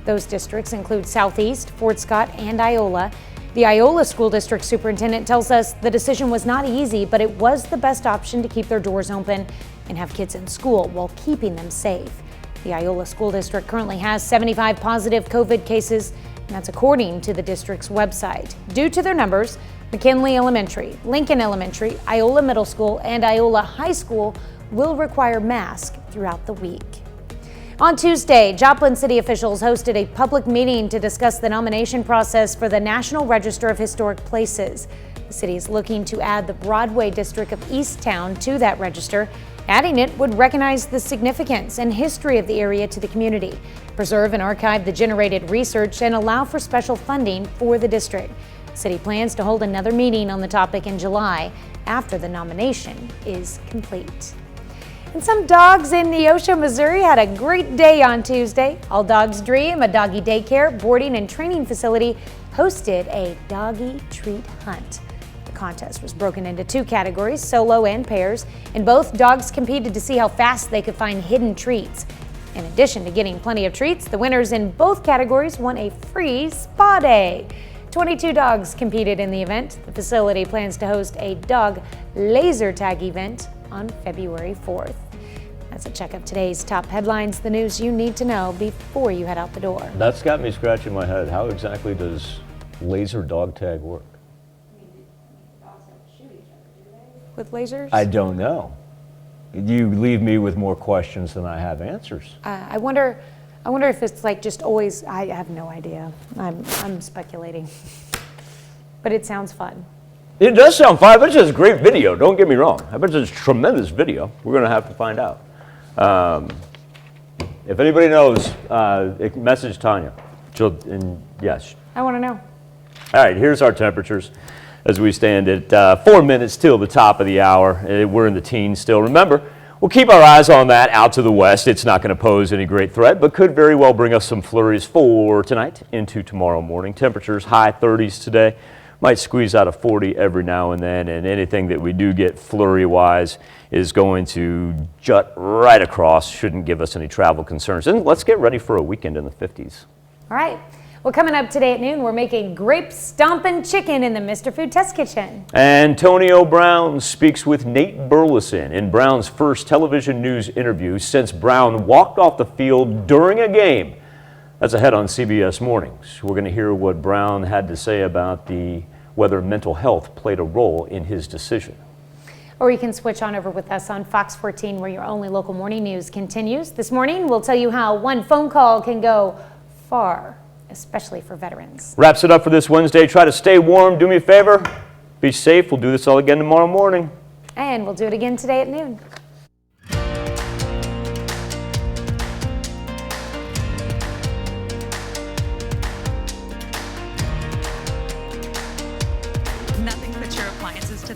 Those districts include Southeast, Fort Scott, and Iola. The Iola School District Superintendent tells us the decision was not easy, but it was the best option to keep their doors open and have kids in school while keeping them safe. The Iola School District currently has 75 positive COVID cases, and that's according to the district's website. Due to their numbers, McKinley Elementary, Lincoln Elementary, Iola Middle School, and Iola High School will require masks throughout the week. On Tuesday, Joplin city officials hosted a public meeting to discuss the nomination process for the National Register of Historic Places. The city is looking to add the Broadway district of Easttown to that register. Adding it would recognize the significance and history of the area to the community, preserve and archive the generated research, and allow for special funding for the district. The city plans to hold another meeting on the topic in July after the nomination is complete. And some dogs in Neosho, Missouri had a great day on Tuesday. All Dogs Dream, a doggy daycare, boarding, and training facility, hosted a doggy treat hunt. The contest was broken into 2 categories, solo and pairs, and both dogs competed to see how fast they could find hidden treats. In addition to getting plenty of treats, the winners in both categories won a free spa day. 22 dogs competed in the event. The facility plans to host a dog laser tag event on February 4th. That's a check of today's top headlines, the news you need to know before you head out the door. That's got me scratching my head. How exactly does laser dog tag work? With lasers? I don't know. You leave me with more questions than I have answers. I wonder if it's like just always, I have no idea. I'm speculating. But it sounds fun. It does sound fun. I bet it's a great video, don't get me wrong. I bet it's a tremendous video. We're going to have to find out. If anybody knows, message Tanya. Yes. I want to know. All right, here's our temperatures as we stand at 4 minutes till the top of the hour. We're in the teens still. Remember, we'll keep our eyes on that out to the west. It's not going to pose any great threat, but could very well bring us some flurries for tonight into tomorrow morning. Temperatures high 30s today. Might squeeze out a 40 every now and then, and anything that we do get flurry-wise is going to jut right across. Shouldn't give us any travel concerns. And let's get ready for a weekend in the 50s. All right. Well, coming up today at noon, we're making grape stomping chicken in the Mr. Food Test Kitchen. Antonio Brown speaks with Nate Burleson in Brown's first television news interview since Brown walked off the field during a game. That's ahead on CBS Mornings. We're going to hear what Brown had to say about whether mental health played a role in his decision. or you can switch on over with us on Fox 14, where your only local morning news continues. This morning, we'll tell you how one phone call can go far, especially for veterans. Wraps it up for this Wednesday. Try to stay warm. Do me a favor. Be safe. We'll do this all again tomorrow morning. And we'll do it again today at noon.